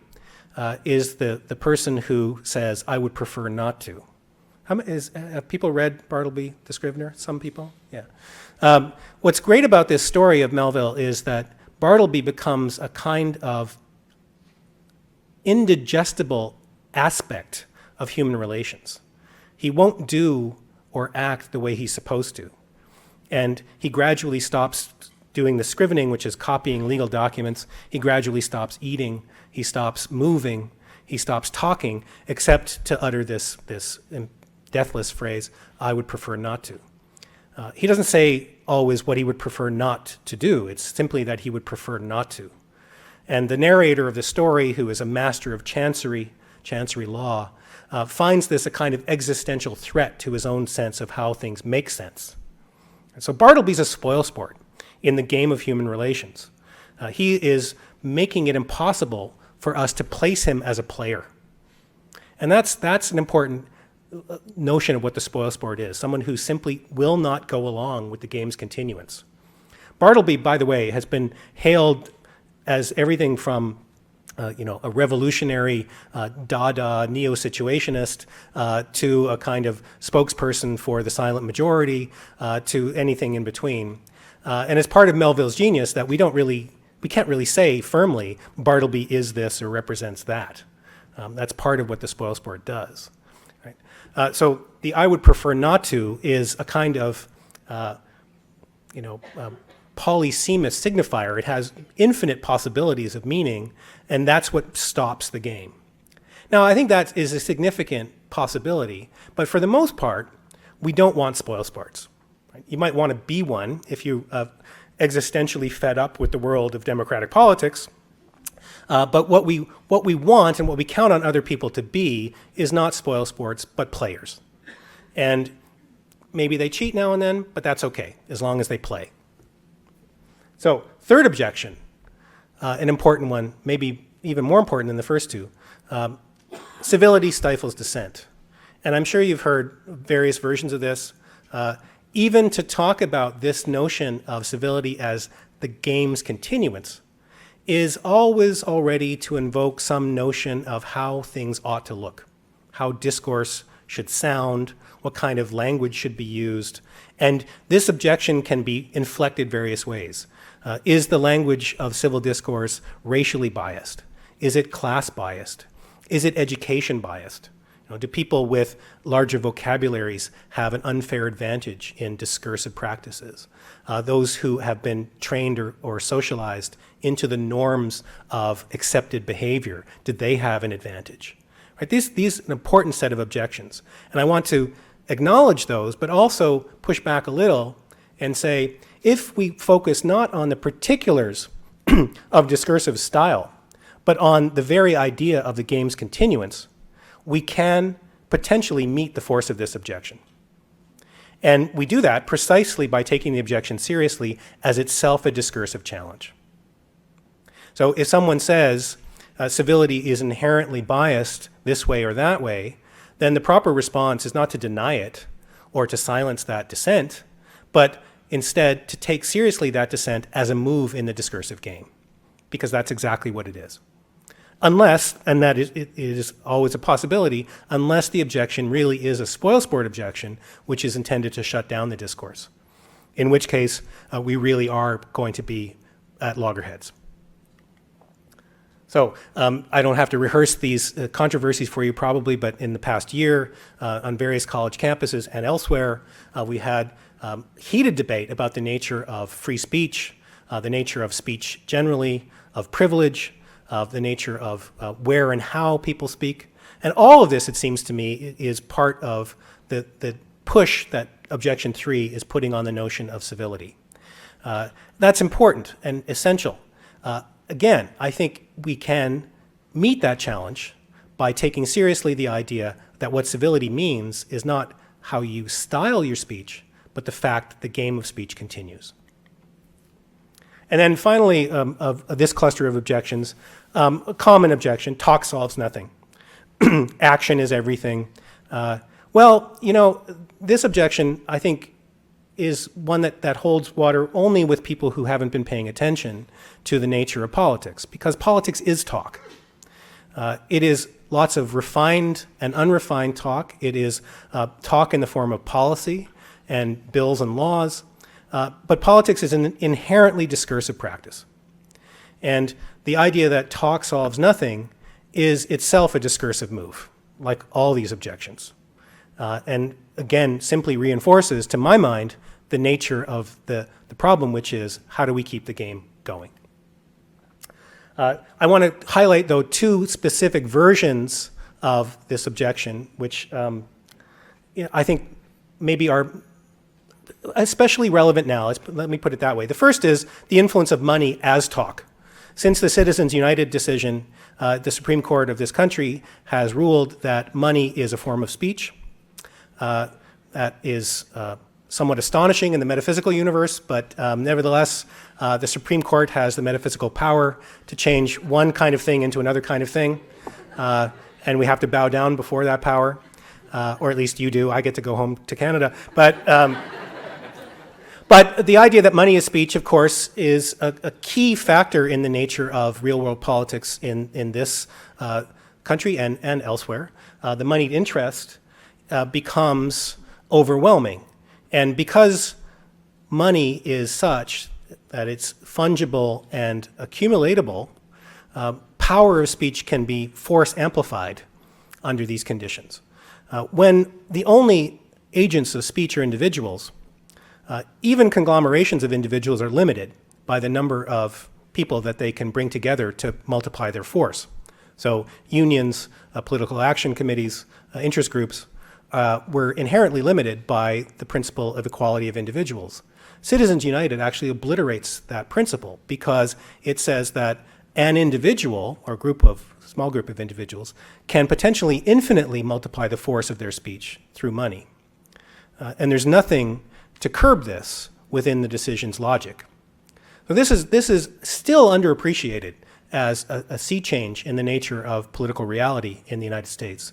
is the person who says, "I would prefer not to." Have people read Bartleby the Scrivener? Some people? Yeah. What's great about this story of Melville is that Bartleby becomes a kind of indigestible aspect of human relations. He won't do or act the way he's supposed to. And he gradually stops doing the scrivening, which is copying legal documents. He gradually stops eating. He stops moving. He stops talking, except to utter this deathless phrase, "I would prefer not to." He doesn't say always what he would prefer not to do. It's simply that he would prefer not to. And the narrator of the story, who is a master of chancery law, finds this a kind of existential threat to his own sense of how things make sense. And so Bartleby's a spoilsport in the game of human relations. He is making it impossible for us to place him as a player. And that's an important notion of what the spoilsport is, someone who simply will not go along with the game's continuance. Bartleby, by the way, has been hailed as everything from a revolutionary Dada neo-situationist to a kind of spokesperson for the silent majority to anything in between. And it's part of Melville's genius that we can't really say firmly Bartleby is this or represents that. That's part of what the spoilsport does. Right? So the "I would prefer not to" is a kind of polysemous signifier. It has infinite possibilities of meaning, and that's what stops the game. Now, I think that is a significant possibility, but for the most part, we don't want spoilsports. Right? You might want to be one if you existentially fed up with the world of democratic politics, but what we want and what we count on other people to be is not spoilsports, but players. And maybe they cheat now and then, but that's okay, as long as they play. So, third objection, an important one, maybe even more important than the first two, civility stifles dissent. And I'm sure you've heard various versions of this. Even to talk about this notion of civility as the game's continuance is always already to invoke some notion of how things ought to look, how discourse should sound, what kind of language should be used. And this objection can be inflected various ways. Is the language of civil discourse racially biased? Is it class biased? Is it education biased? Do people with larger vocabularies have an unfair advantage in discursive practices? Those who have been trained or socialized into the norms of accepted behavior, did they have an advantage? Right? These are an important set of objections. And I want to acknowledge those, but also push back a little and say, if we focus not on the particulars of discursive style, but on the very idea of the game's continuance, we can potentially meet the force of this objection. And we do that precisely by taking the objection seriously as itself a discursive challenge. So if someone says civility is inherently biased this way or that way, then the proper response is not to deny it or to silence that dissent, but instead to take seriously that dissent as a move in the discursive game, because that's exactly what it is. Unless, and that is, it is always a possibility, unless the objection really is a spoilsport objection, which is intended to shut down the discourse, in which case we really are going to be at loggerheads. So I don't have to rehearse these controversies for you probably, but in the past year on various college campuses and elsewhere, we had heated debate about the nature of free speech, the nature of speech generally, of privilege, of the nature of where and how people speak. And all of this, it seems to me, is part of the push that Objection 3 is putting on the notion of civility. That's important and essential. Again, I think we can meet that challenge by taking seriously the idea that what civility means is not how you style your speech, but the fact that the game of speech continues. And then finally, of this cluster of objections, a common objection: talk solves nothing. Action is everything. Well, you know, this objection, I think, is one that holds water only with people who haven't been paying attention to the nature of politics, because politics is talk. It is lots of refined and unrefined talk. It is talk in the form of policy and bills and laws. But politics is an inherently discursive practice. And the idea that talk solves nothing is itself a discursive move, like all these objections. And again, simply reinforces, to my mind, the nature of the problem, which is how do we keep the game going? I want to highlight, though, two specific versions of this objection, which I think maybe are especially relevant now. Let me put it that way. The first is the influence of money as talk. Since the Citizens United decision, the Supreme Court of this country has ruled that money is a form of speech. That is somewhat astonishing in the metaphysical universe, but nevertheless, the Supreme Court has the metaphysical power to change one kind of thing into another kind of thing, and we have to bow down before that power, or at least you do. I get to go home to Canada. But the idea that money is speech, of course, is a key factor in the nature of real-world politics in this country and elsewhere. The moneyed interest becomes overwhelming. And because money is such that it's fungible and accumulatable, power of speech can be force amplified under these conditions. When the only agents of speech are individuals, even conglomerations of individuals are limited by the number of people that they can bring together to multiply their force. So unions, political action committees, interest groups were inherently limited by the principle of equality of individuals. Citizens United actually obliterates that principle because it says that an individual or small group of individuals can potentially infinitely multiply the force of their speech through money. And there's nothing to curb this within the decision's logic. So this is still underappreciated as a sea change in the nature of political reality in the United States.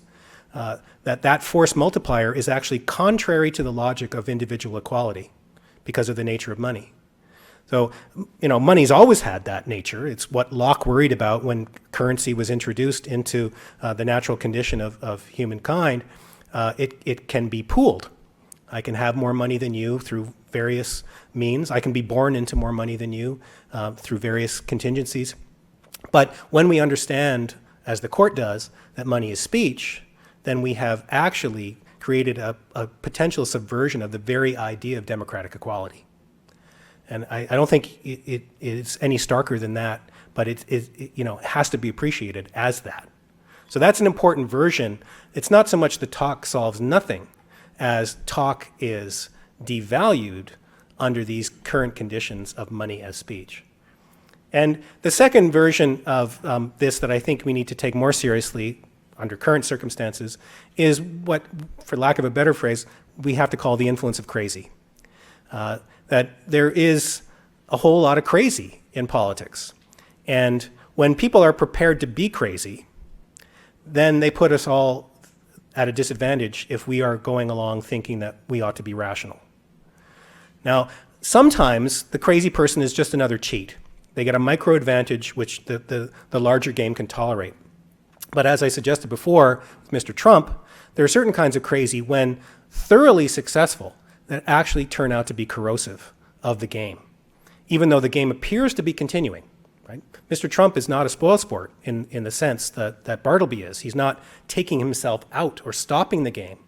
That force multiplier is actually contrary to the logic of individual equality because of the nature of money. So, you know, money's always had that nature. It's what Locke worried about when currency was introduced into the natural condition of humankind. It can be pooled. I can have more money than you through various means. I can be born into more money than you through various contingencies. But when we understand, as the court does, that money is speech, then we have actually created a potential subversion of the very idea of democratic equality. And I don't think it is any starker than that, but it has to be appreciated as that. So that's an important version. It's not so much the talk solves nothing as talk is devalued under these current conditions of money as speech. And the second version of this that I think we need to take more seriously under current circumstances is what, for lack of a better phrase, we have to call the influence of crazy. That there is a whole lot of crazy in politics. And when people are prepared to be crazy, then they put us all at a disadvantage if we are going along thinking that we ought to be rational. Now, sometimes the crazy person is just another cheat. They get a micro advantage which the larger game can tolerate. But as I suggested before with Mr. Trump, there are certain kinds of crazy, when thoroughly successful, that actually turn out to be corrosive of the game, even though the game appears to be continuing. Right? Mr. Trump is not a spoilsport in the sense that Bartleby is. He's not taking himself out or stopping the game.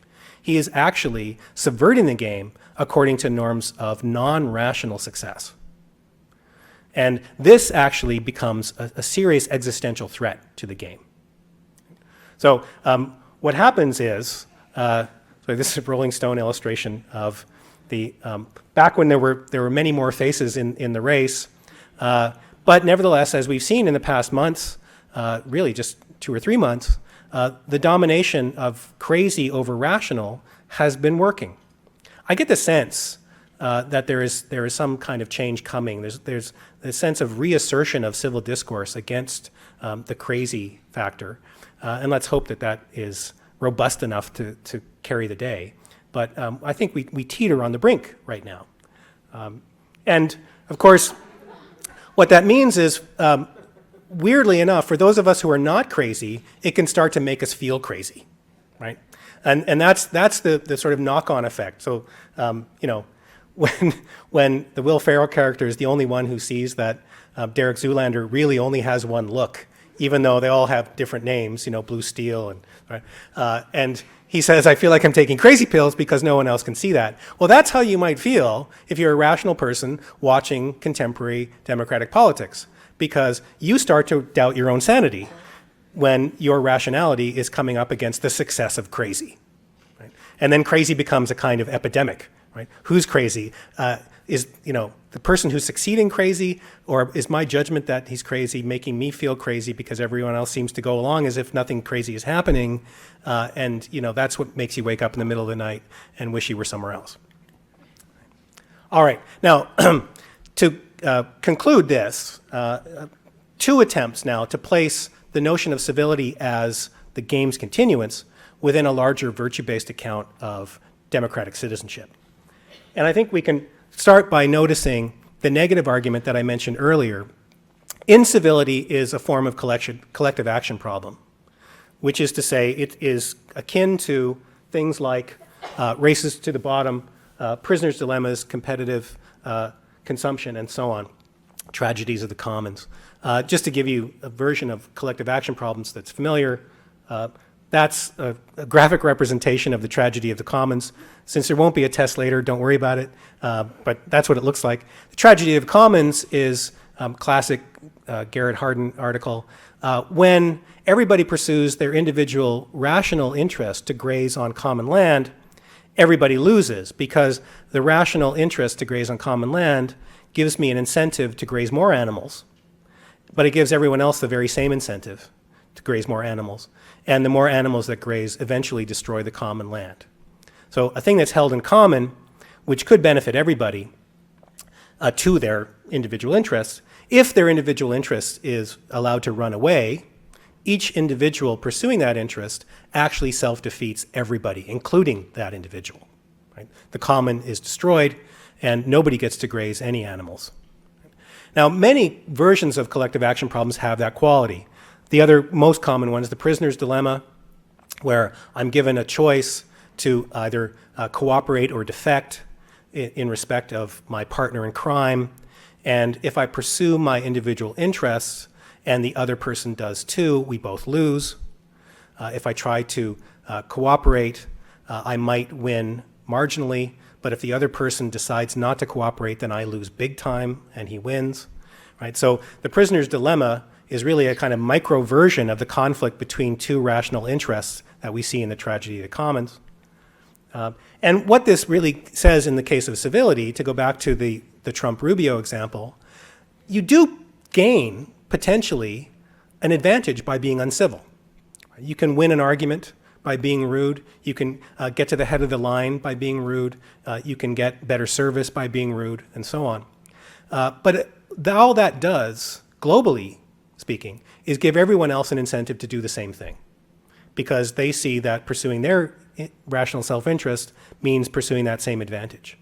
He is actually subverting the game according to norms of non-rational success. And this actually becomes a serious existential threat to the game. So what happens is, so this is a Rolling Stone illustration of the, back when there were many more faces in the race, but nevertheless, as we've seen in the past months, really just 2 or 3 months, the domination of crazy over rational has been working. I get the sense that there is some kind of change coming. There's a sense of reassertion of civil discourse against the crazy factor. And let's hope that that is robust enough to carry the day. But I think we teeter on the brink right now. And of course, what that means is, weirdly enough, for those of us who are not crazy, it can start to make us feel crazy, right? And that's the sort of knock-on effect. So, when the Will Ferrell character is the only one who sees that Derek Zoolander really only has one look, even though they all have different names, Blue Steel, and right? And he says, I feel like I'm taking crazy pills because no one else can see that. Well, that's how you might feel if you're a rational person watching contemporary democratic politics, because you start to doubt your own sanity when your rationality is coming up against the success of crazy. Right? And then crazy becomes a kind of epidemic. Right? Who's crazy? Is the person who's succeeding crazy, or is my judgment that he's crazy making me feel crazy because everyone else seems to go along as if nothing crazy is happening, and that's what makes you wake up in the middle of the night and wish you were somewhere else. All right, now to conclude this, 2 attempts now to place the notion of civility as the game's continuance within a larger virtue-based account of democratic citizenship. And I think we can start by noticing the negative argument that I mentioned earlier. Incivility is a form of collective action problem, which is to say it is akin to things like races to the bottom, prisoners' dilemmas, competitive consumption, and so on, tragedies of the commons. Just to give you a version of collective action problems that's familiar, that's a graphic representation of the tragedy of the commons. Since there won't be a test later, don't worry about it, but that's what it looks like. The tragedy of the commons is classic Garrett Hardin article. When everybody pursues their individual rational interest to graze on common land, everybody loses, because the rational interest to graze on common land gives me an incentive to graze more animals, but it gives everyone else the very same incentive to graze more animals. And the more animals that graze eventually destroy the common land. So a thing that's held in common, which could benefit everybody to their individual interests, if their individual interest is allowed to run away, each individual pursuing that interest actually self-defeats everybody, including that individual. Right? The common is destroyed, and nobody gets to graze any animals. Now, many versions of collective action problems have that quality. The other most common one is the prisoner's dilemma, where I'm given a choice to either cooperate or defect in respect of my partner in crime. And if I pursue my individual interests and the other person does too, we both lose. If I try to cooperate, I might win marginally, but if the other person decides not to cooperate, then I lose big time and he wins. Right? So the prisoner's dilemma is really a kind of micro version of the conflict between 2 rational interests that we see in the tragedy of the commons. And what this really says in the case of civility, to go back to the Trump-Rubio example, you do gain, potentially, an advantage by being uncivil. You can win an argument by being rude. You can get to the head of the line by being rude. You can get better service by being rude, and so on. But all that does, globally speaking, is give everyone else an incentive to do the same thing, because they see that pursuing their rational self-interest means pursuing that same advantage.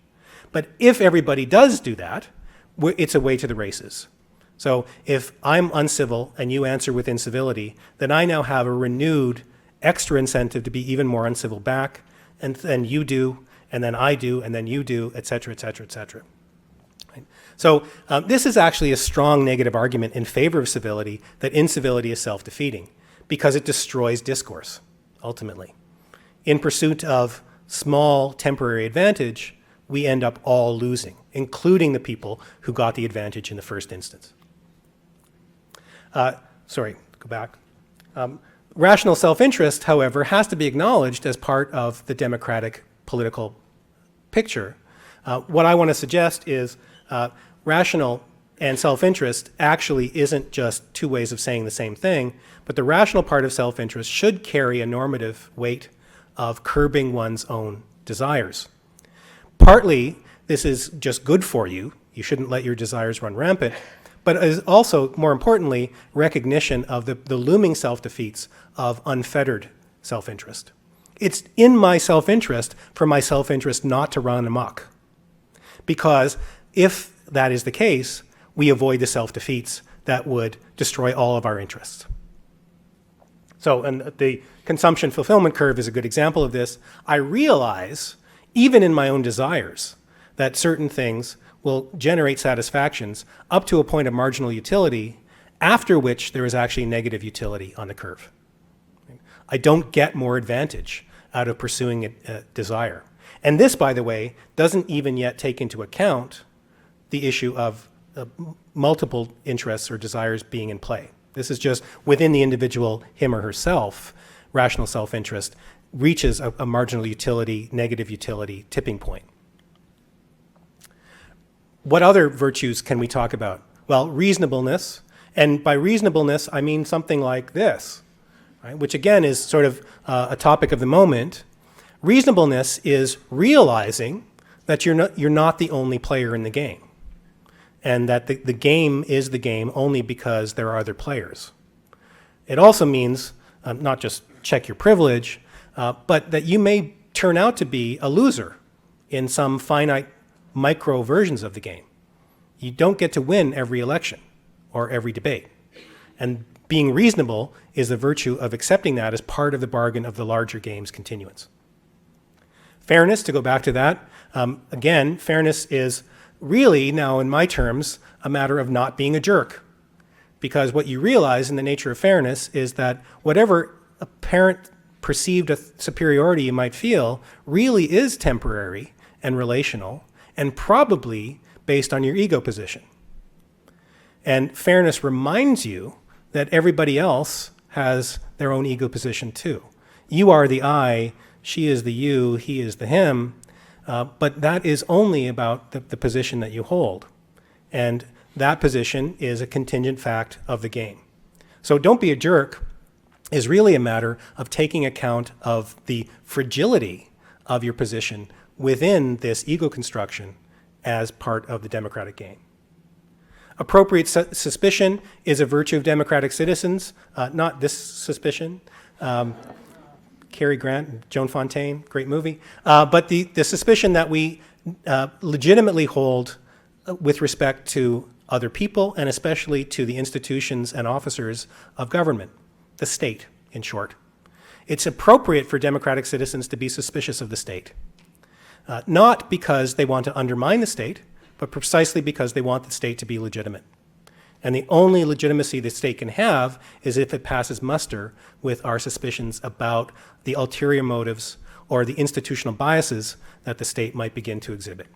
But if everybody does do that, it's a way to the races. So if I'm uncivil and you answer with incivility, then I now have a renewed extra incentive to be even more uncivil back, and then you do, and then I do, and then you do, et cetera, et cetera, et cetera. Right? So this is actually a strong negative argument in favor of civility, that incivility is self-defeating, because it destroys discourse, ultimately. In pursuit of small temporary advantage, we end up all losing, including the people who got the advantage in the first instance. Sorry, go back. Rational self-interest, however, has to be acknowledged as part of the democratic political picture. What I want to suggest is rational and self-interest actually isn't just two ways of saying the same thing, but the rational part of self-interest should carry a normative weight of curbing one's own desires. Partly, this is just good for you. You shouldn't let your desires run rampant. But it is also, more importantly, recognition of the looming self-defeats of unfettered self-interest. It's in my self-interest for my self-interest not to run amok. Because if that is the case, we avoid the self-defeats that would destroy all of our interests. So, and the consumption fulfillment curve is a good example of this. I realize, even in my own desires, that certain things will generate satisfactions up to a point of marginal utility, after which there is actually negative utility on the curve. I don't get more advantage out of pursuing a desire. And this, by the way, doesn't even yet take into account the issue of multiple interests or desires being in play. This is just within the individual, him or herself, rational self-interest reaches a marginal utility, negative utility tipping point. What other virtues can we talk about? Well, reasonableness, and by reasonableness I mean something like this, right? Which again is sort of a topic of the moment. Reasonableness is realizing that you're not the only player in the game, and that the game is the game only because there are other players. It also means not just check your privilege, but that you may turn out to be a loser in some finite micro versions of the game. You don't get to win every election or every debate. And being reasonable is the virtue of accepting that as part of the bargain of the larger game's continuance. Fairness, to go back to that, again, fairness is really, now in my terms, a matter of not being a jerk. Because what you realize in the nature of fairness is that whatever apparent perceived superiority you might feel really is temporary and relational, and probably based on your ego position. And fairness reminds you that everybody else has their own ego position too. You are the I, she is the you, he is the him, but that is only about the position that you hold. And that position is a contingent fact of the game. So don't be a jerk is really a matter of taking account of the fragility of your position within this ego construction as part of the democratic game. Appropriate suspicion is a virtue of democratic citizens, not this suspicion. Cary Grant, Joan Fontaine, great movie. But the suspicion that we legitimately hold with respect to other people, and especially to the institutions and officers of government, the state, in short. It's appropriate for democratic citizens to be suspicious of the state. Not because they want to undermine the state, but precisely because they want the state to be legitimate. And the only legitimacy the state can have is if it passes muster with our suspicions about the ulterior motives or the institutional biases that the state might begin to exhibit.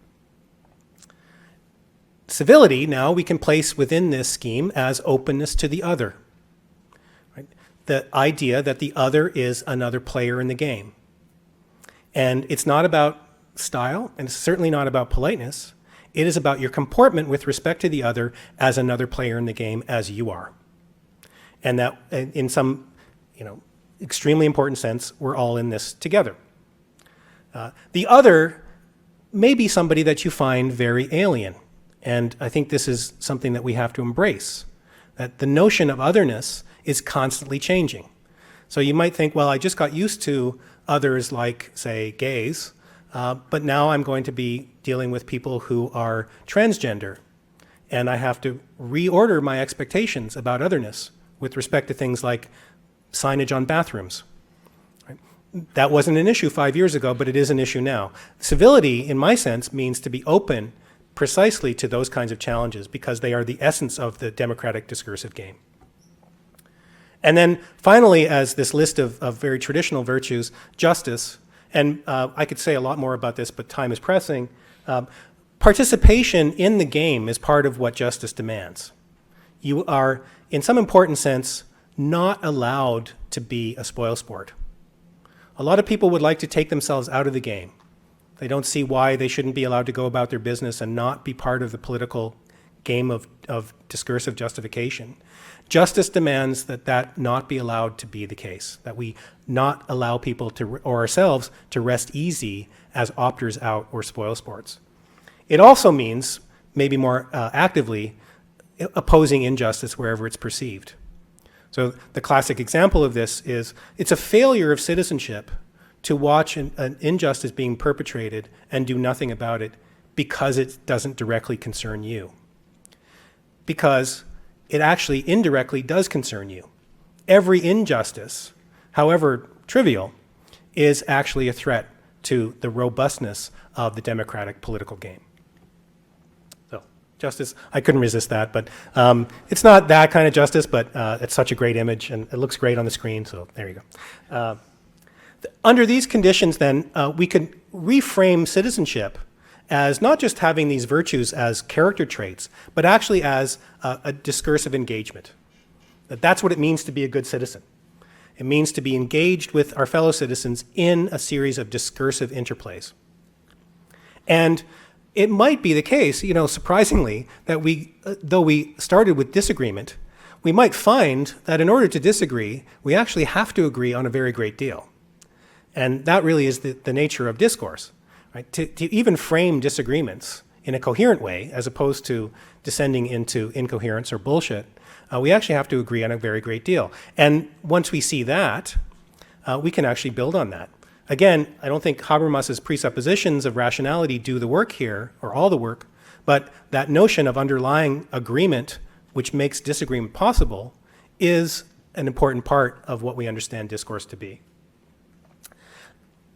Civility, now, we can place within this scheme as openness to the other. Right? The idea that the other is another player in the game. And it's not about style, and it's certainly not about politeness. It is about your comportment with respect to the other as another player in the game as you are. And that in some extremely important sense, we're all in this together. The other may be somebody that you find very alien. And I think this is something that we have to embrace, that the notion of otherness is constantly changing. So you might think, well, I just got used to others like, say, gays, but now I'm going to be dealing with people who are transgender, and I have to reorder my expectations about otherness with respect to things like signage on bathrooms. Right? That wasn't an issue 5 years ago, but it is an issue now. Civility, in my sense, means to be open precisely to those kinds of challenges because they are the essence of the democratic discursive game. And then finally, as this list of very traditional virtues, justice, and I could say a lot more about this, but time is pressing. Participation in the game is part of what justice demands. You are, in some important sense, not allowed to be a spoilsport. A lot of people would like to take themselves out of the game. They don't see why they shouldn't be allowed to go about their business and not be part of the political game of discursive justification. Justice demands that that not be allowed to be the case, that we not allow people to, or ourselves, to rest easy as opters out or spoilsports. It also means, maybe more actively, opposing injustice wherever it's perceived. So the classic example of this is, it's a failure of citizenship to watch an injustice being perpetrated and do nothing about it because it doesn't directly concern you. Because it actually indirectly does concern you. Every injustice, however trivial, is actually a threat to the robustness of the democratic political game. So, justice, I couldn't resist that, but it's not that kind of justice, but it's such a great image, and it looks great on the screen, so there you go. Under these conditions, then, we could reframe citizenship as not just having these virtues as character traits, but actually as a discursive engagement. That's what it means to be a good citizen. It means to be engaged with our fellow citizens in a series of discursive interplays. And it might be the case, surprisingly, that though we started with disagreement, we might find that in order to disagree, we actually have to agree on a very great deal. And that really is the nature of discourse. Right? To even frame disagreements in a coherent way, as opposed to descending into incoherence or bullshit, we actually have to agree on a very great deal. And once we see that, we can actually build on that. Again, I don't think Habermas's presuppositions of rationality do the work here, or all the work, but that notion of underlying agreement, which makes disagreement possible, is an important part of what we understand discourse to be.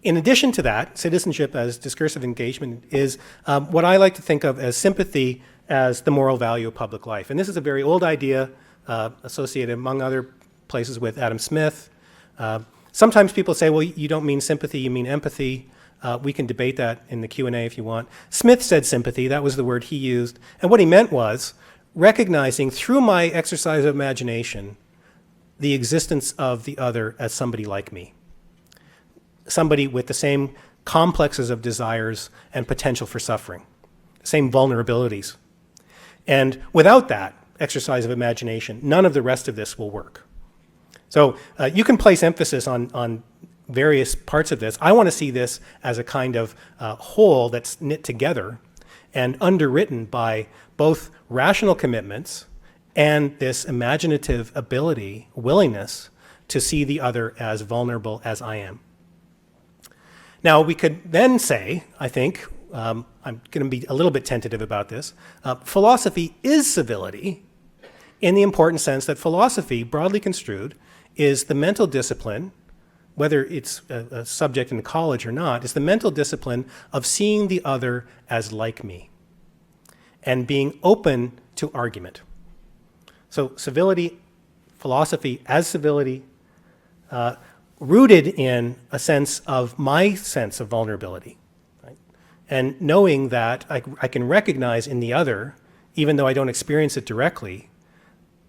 In addition to that, citizenship as discursive engagement is what I like to think of as sympathy as the moral value of public life. And this is a very old idea associated, among other places, with Adam Smith. Sometimes people say, well, you don't mean sympathy, you mean empathy. We can debate that in the Q&A if you want. Smith said sympathy, that was the word he used. And what he meant was recognizing through my exercise of imagination the existence of the other as somebody like me. Somebody with the same complexes of desires and potential for suffering, same vulnerabilities. And without that exercise of imagination, none of the rest of this will work. So you can place emphasis on various parts of this. I want to see this as a kind of whole that's knit together and underwritten by both rational commitments and this imaginative ability, willingness to see the other as vulnerable as I am. Now, we could then say, I think, I'm going to be a little bit tentative about this, philosophy is civility in the important sense that philosophy, broadly construed, is the mental discipline, whether it's a subject in college or not, is the mental discipline of seeing the other as like me and being open to argument. So civility, philosophy as civility, rooted in a sense of my sense of vulnerability, right? And knowing that I can recognize in the other, even though I don't experience it directly,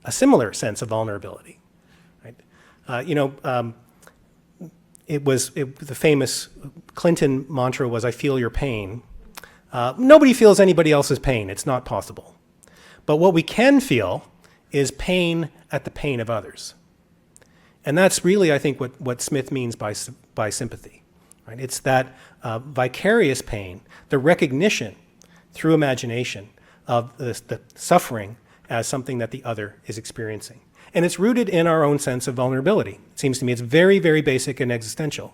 a similar sense of vulnerability, right? The famous Clinton mantra was, I feel your pain. Nobody feels anybody else's pain. It's not possible. But what we can feel is pain at the pain of others. And that's really, I think, what Smith means by sympathy. Right? It's that vicarious pain, the recognition through imagination of the suffering as something that the other is experiencing. And it's rooted in our own sense of vulnerability. It seems to me it's very, very basic and existential.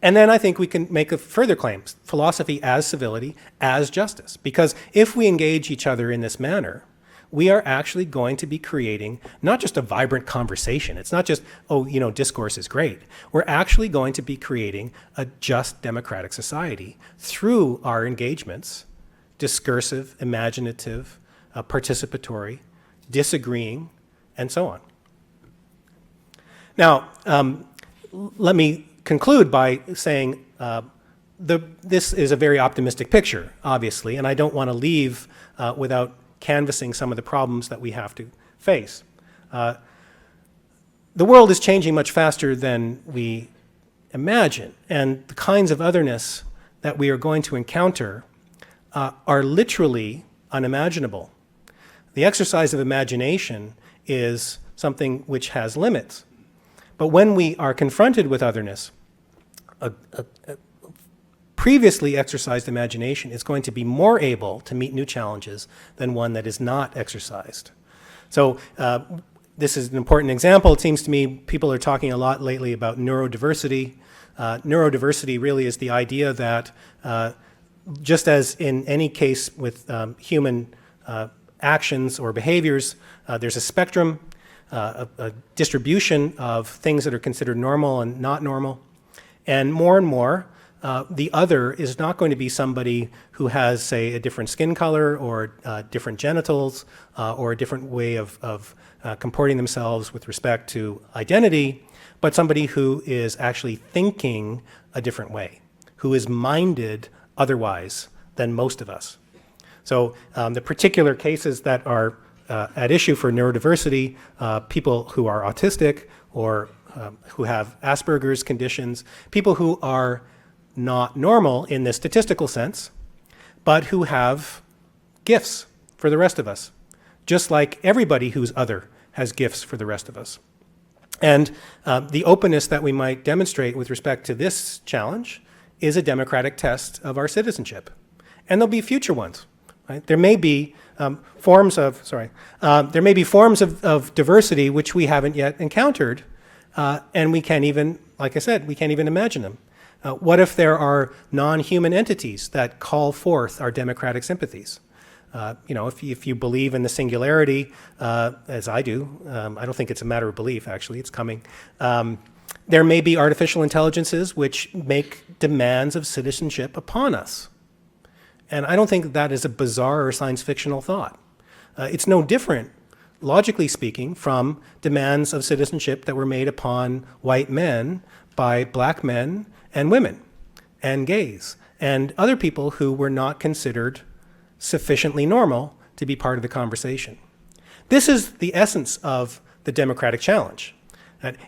And then I think we can make a further claim, philosophy as civility, as justice. Because if we engage each other in this manner, we are actually going to be creating not just a vibrant conversation. It's not just, oh, discourse is great. We're actually going to be creating a just democratic society through our engagements, discursive, imaginative, participatory, disagreeing, and so on. Now, let me conclude by saying this is a very optimistic picture, obviously, and I don't want to leave without canvassing some of the problems that we have to face. The world is changing much faster than we imagine, and the kinds of otherness that we are going to encounter are literally unimaginable. The exercise of imagination is something which has limits. But when we are confronted with otherness, a previously exercised imagination is going to be more able to meet new challenges than one that is not exercised. So this is an important example. It seems to me people are talking a lot lately about neurodiversity. Neurodiversity really is the idea that just as in any case with human actions or behaviors, there's a spectrum, a distribution of things that are considered normal and not normal. And more, the other is not going to be somebody who has, say, a different skin color or different genitals or a different way of comporting themselves with respect to identity, but somebody who is actually thinking a different way, who is minded otherwise than most of us. So the particular cases that are at issue for neurodiversity, people who are autistic or who have Asperger's conditions, people who are not normal in the statistical sense, but who have gifts for the rest of us, just like everybody who's other has gifts for the rest of us. And the openness that we might demonstrate with respect to this challenge is a democratic test of our citizenship. And there'll be future ones. Right? There may be forms of diversity which we haven't yet encountered, and we can't even, like I said, we can't even imagine them. What if there are non-human entities that call forth our democratic sympathies? If you believe in the singularity, as I do, I don't think it's a matter of belief, actually, it's coming. There may be artificial intelligences which make demands of citizenship upon us. And I don't think that is a bizarre or science fictional thought. It's no different, logically speaking, from demands of citizenship that were made upon white men by black men and women and gays and other people who were not considered sufficiently normal to be part of the conversation. This is the essence of the democratic challenge.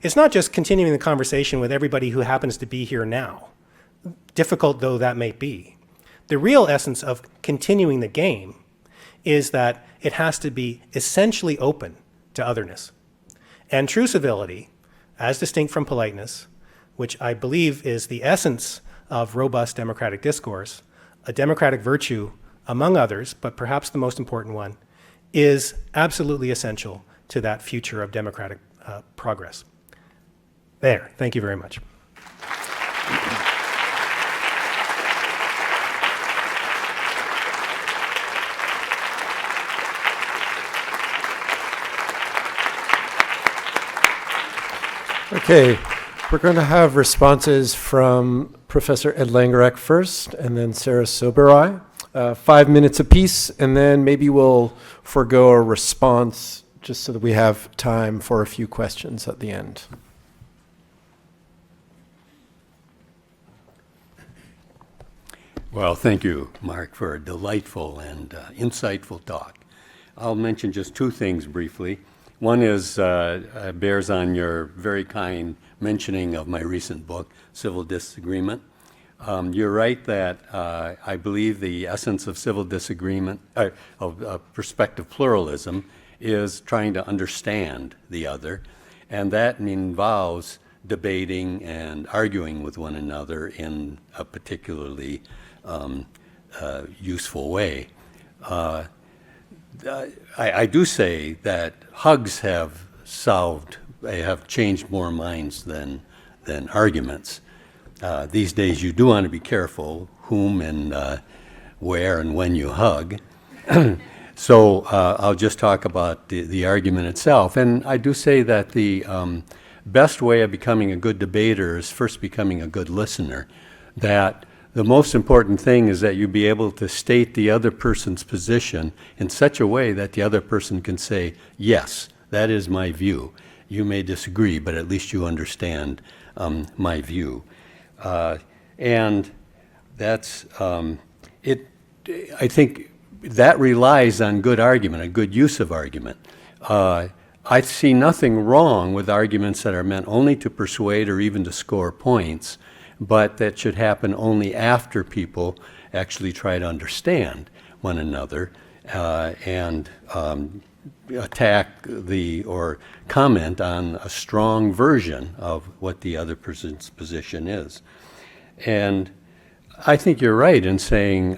It's not just continuing the conversation with everybody who happens to be here now, difficult though that may be. The real essence of continuing the game is that it has to be essentially open to otherness. And true civility, as distinct from politeness, which I believe is the essence of robust democratic discourse, a democratic virtue among others, but perhaps the most important one, is absolutely essential to that future of democratic progress. There, thank you very much. Okay, we're going to have responses from Professor Ed Langerek first, and then Sarah Soberai. 5 minutes apiece, and then maybe we'll forego a response just so that we have time for a few questions at the end. Well, thank you, Mark, for a delightful and insightful talk. I'll mention just two things briefly. One is bears on your very kind mentioning of my recent book, Civil Disagreement. You're right that I believe the essence of civil disagreement, of perspective pluralism, is trying to understand the other. And that involves debating and arguing with one another in a particularly useful way. I do say that hugs have changed more minds than arguments. These days you do want to be careful whom and where and when you hug. So I'll just talk about the argument itself. And I do say that the best way of becoming a good debater is first becoming a good listener. That the most important thing is that you be able to state the other person's position in such a way that the other person can say, yes, that is my view. You may disagree, but at least you understand my view. And that's it. I think that relies on good argument, a good use of argument. I see nothing wrong with arguments that are meant only to persuade or even to score points, but that should happen only after people actually try to understand one another and attack or comment on a strong version of what the other person's position is. And I think you're right in saying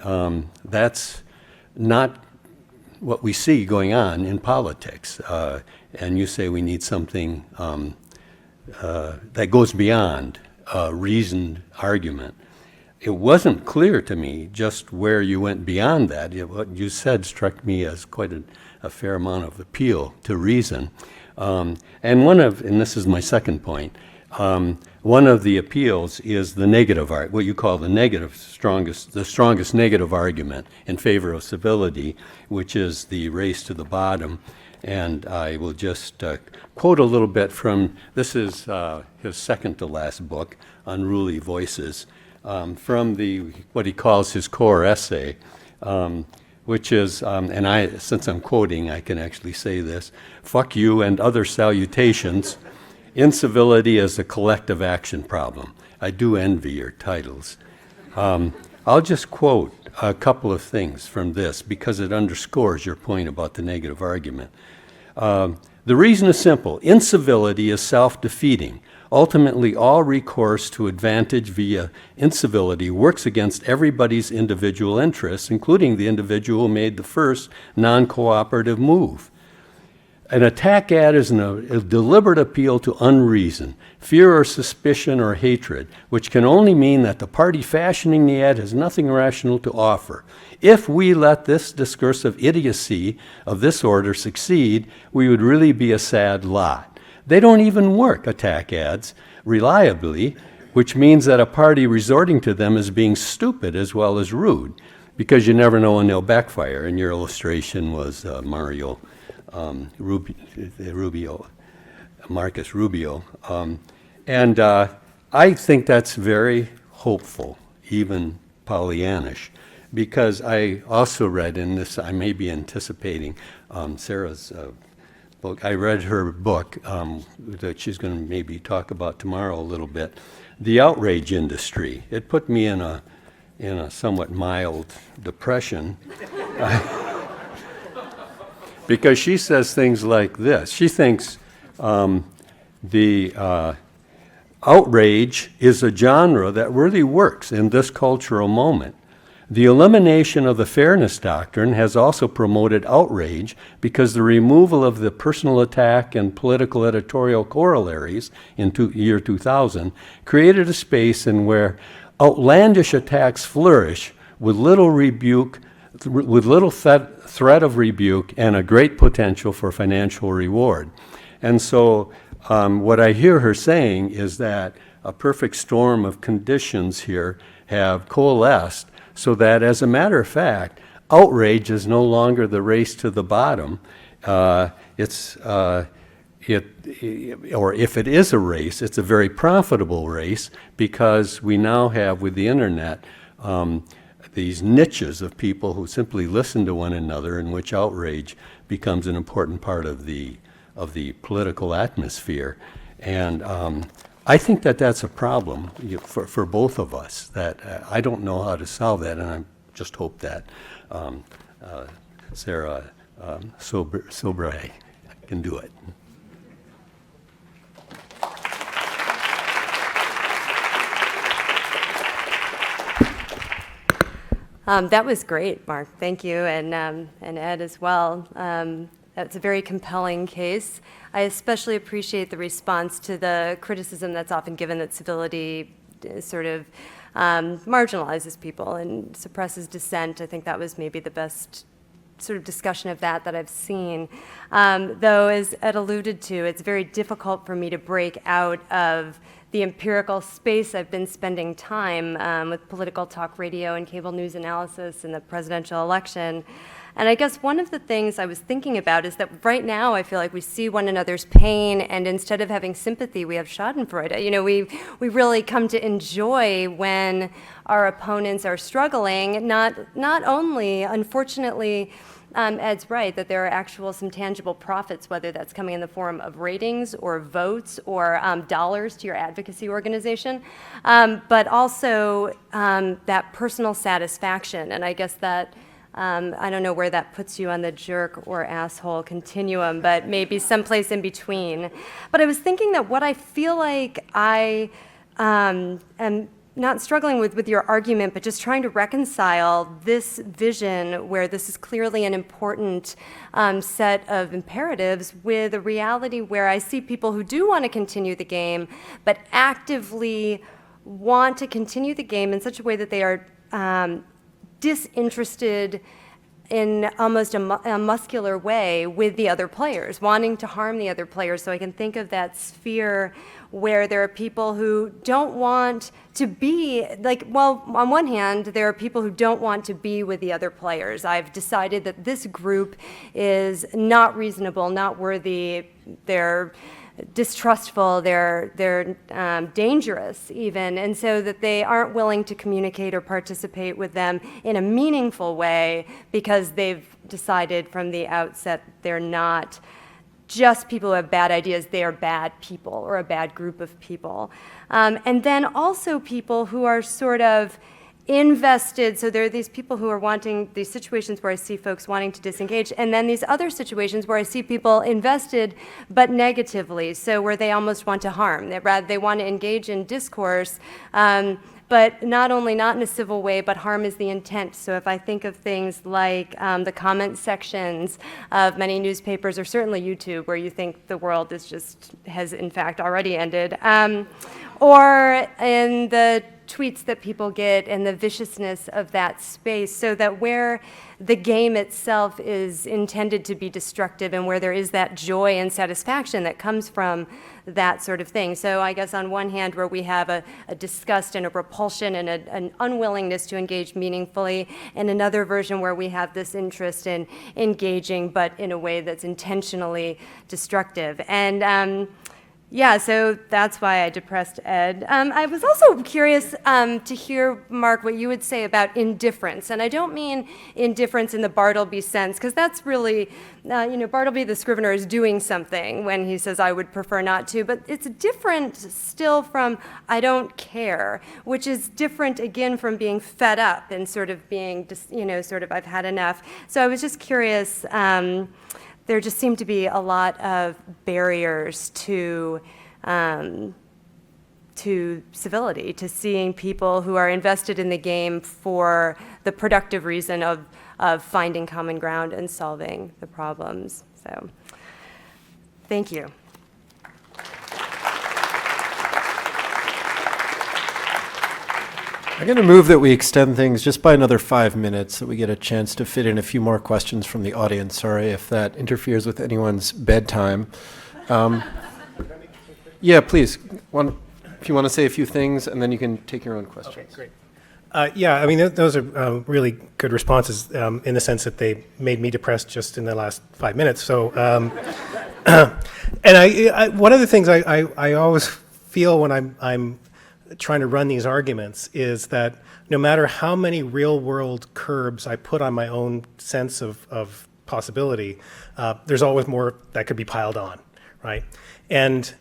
that's not what we see going on in politics. And you say we need something that goes beyond reasoned argument. It wasn't clear to me just where you went beyond that. What you said struck me as quite a fair amount of appeal to reason. And this is my second point, one of the appeals is the negative what you call the strongest negative argument in favor of civility, which is the race to the bottom. And I will just quote a little bit from, this is his second to last book, Unruly Voices, from what he calls his core essay, which is, since I'm quoting, I can actually say this: "Fuck you and other salutations. Incivility is a collective action problem." I do envy your titles. I'll just quote a couple of things from this because it underscores your point about the negative argument. The reason is simple. Incivility is self-defeating. Ultimately, all recourse to advantage via incivility works against everybody's individual interests, including the individual who made the first non-cooperative move. An attack ad is a deliberate appeal to unreason, fear or suspicion or hatred, which can only mean that the party fashioning the ad has nothing rational to offer. If we let this discursive idiocy of this order succeed, we would really be a sad lot. They don't even work, attack ads, reliably, which means that a party resorting to them is being stupid as well as rude, because you never know when they'll backfire. And your illustration was Marcus Rubio. And I think that's very hopeful, even Pollyannish, because I also read in this, I may be anticipating Sarah's book. I read her book that she's going to maybe talk about tomorrow a little bit, The Outrage Industry. It put me in a somewhat mild depression. Because she says things like this. She thinks the outrage is a genre that really works in this cultural moment. The elimination of the fairness doctrine has also promoted outrage because the removal of the personal attack and political editorial corollaries in year 2000 created a space in where outlandish attacks flourish with little threat of rebuke and a great potential for financial reward. And so what I hear her saying is that a perfect storm of conditions here have coalesced so that, as a matter of fact, outrage is no longer the race to the bottom. Or if it is a race, it's a very profitable race because we now have, with the internet, these niches of people who simply listen to one another, in which outrage becomes an important part of the political atmosphere. And I think that that's a problem for both of us, that I don't know how to solve that, and I just hope that Sarah Sobre can do it. That was great, Mark. Thank you, and Ed as well. That's a very compelling case. I especially appreciate the response to the criticism that's often given that civility sort of marginalizes people and suppresses dissent. I think that was maybe the best sort of discussion of that I've seen. Though, as Ed alluded to, it's very difficult for me to break out of the empirical space I've been spending time with political talk radio and cable news analysis in the presidential election. And I guess one of the things I was thinking about is that right now I feel like we see one another's pain, and instead of having sympathy, we have Schadenfreude. You know, we really come to enjoy when our opponents are struggling, not only, unfortunately, Ed's right, that there are some tangible profits, whether that's coming in the form of ratings or votes or dollars to your advocacy organization, but also that personal satisfaction. And I guess that, I don't know where that puts you on the jerk or asshole continuum, but maybe someplace in between. But I was thinking that what I feel like I am not struggling with your argument, but just trying to reconcile this vision where this is clearly an important set of imperatives with a reality where I see people who do want to continue the game, but actively want to continue the game in such a way that they are disinterested in almost a muscular way with the other players, wanting to harm the other players. So I can think of that sphere where there are people who don't want to be, on one hand, there are people who don't want to be with the other players. I've decided that this group is not reasonable, not worthy, they're distrustful, they're dangerous even, and so that they aren't willing to communicate or participate with them in a meaningful way because they've decided from the outset they're not just people who have bad ideas, they are bad people or a bad group of people. And then also people who are sort of invested, so there are these people who are wanting, these situations where I see folks wanting to disengage, and then these other situations where I see people invested but negatively, so where they almost want to harm. They want to engage in discourse, but not only not in a civil way, but harm is the intent. So if I think of things like the comment sections of many newspapers, or certainly YouTube, where you think the world has in fact already ended, or in the tweets that people get and the viciousness of that space, so that where the game itself is intended to be destructive and where there is that joy and satisfaction that comes from that sort of thing. So I guess on one hand, where we have a disgust and a repulsion and an unwillingness to engage meaningfully, and another version where we have this interest in engaging, but in a way that's intentionally destructive. And yeah, so that's why I depressed Ed. I was also curious to hear, Mark, what you would say about indifference. And I don't mean indifference in the Bartleby sense, because that's really, Bartleby the scrivener is doing something when he says, I would prefer not to. But it's different still from I don't care, which is different, again, from being fed up and sort of being, sort of I've had enough. So I was just curious. There just seem to be a lot of barriers to civility, to seeing people who are invested in the game for the productive reason of finding common ground and solving the problems. So, thank you. I'm going to move that we extend things just by another 5 minutes so we get a chance to fit in a few more questions from the audience. Sorry if that interferes with anyone's bedtime. Yeah, please. If you want to say a few things, and then you can take your own questions. Okay, great. Yeah, I mean, those are really good responses in the sense that they made me depressed just in the last 5 minutes. So, and I one of the things I always feel when I'm trying to run these arguments is that no matter how many real-world curbs I put on my own sense of possibility, there's always more that could be piled on, right? And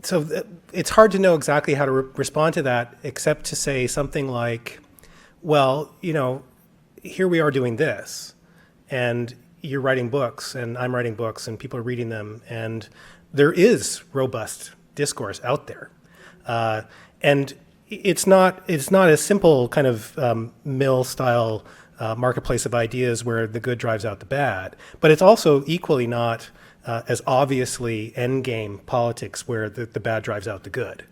so it's hard to know exactly how to respond to that, except to say something like, well, here we are doing this, and you're writing books, and I'm writing books, and people are reading them, and there is robust discourse out there. And it's not a simple kind of mill-style marketplace of ideas where the good drives out the bad, but it's also equally not as obviously endgame politics where the bad drives out the good.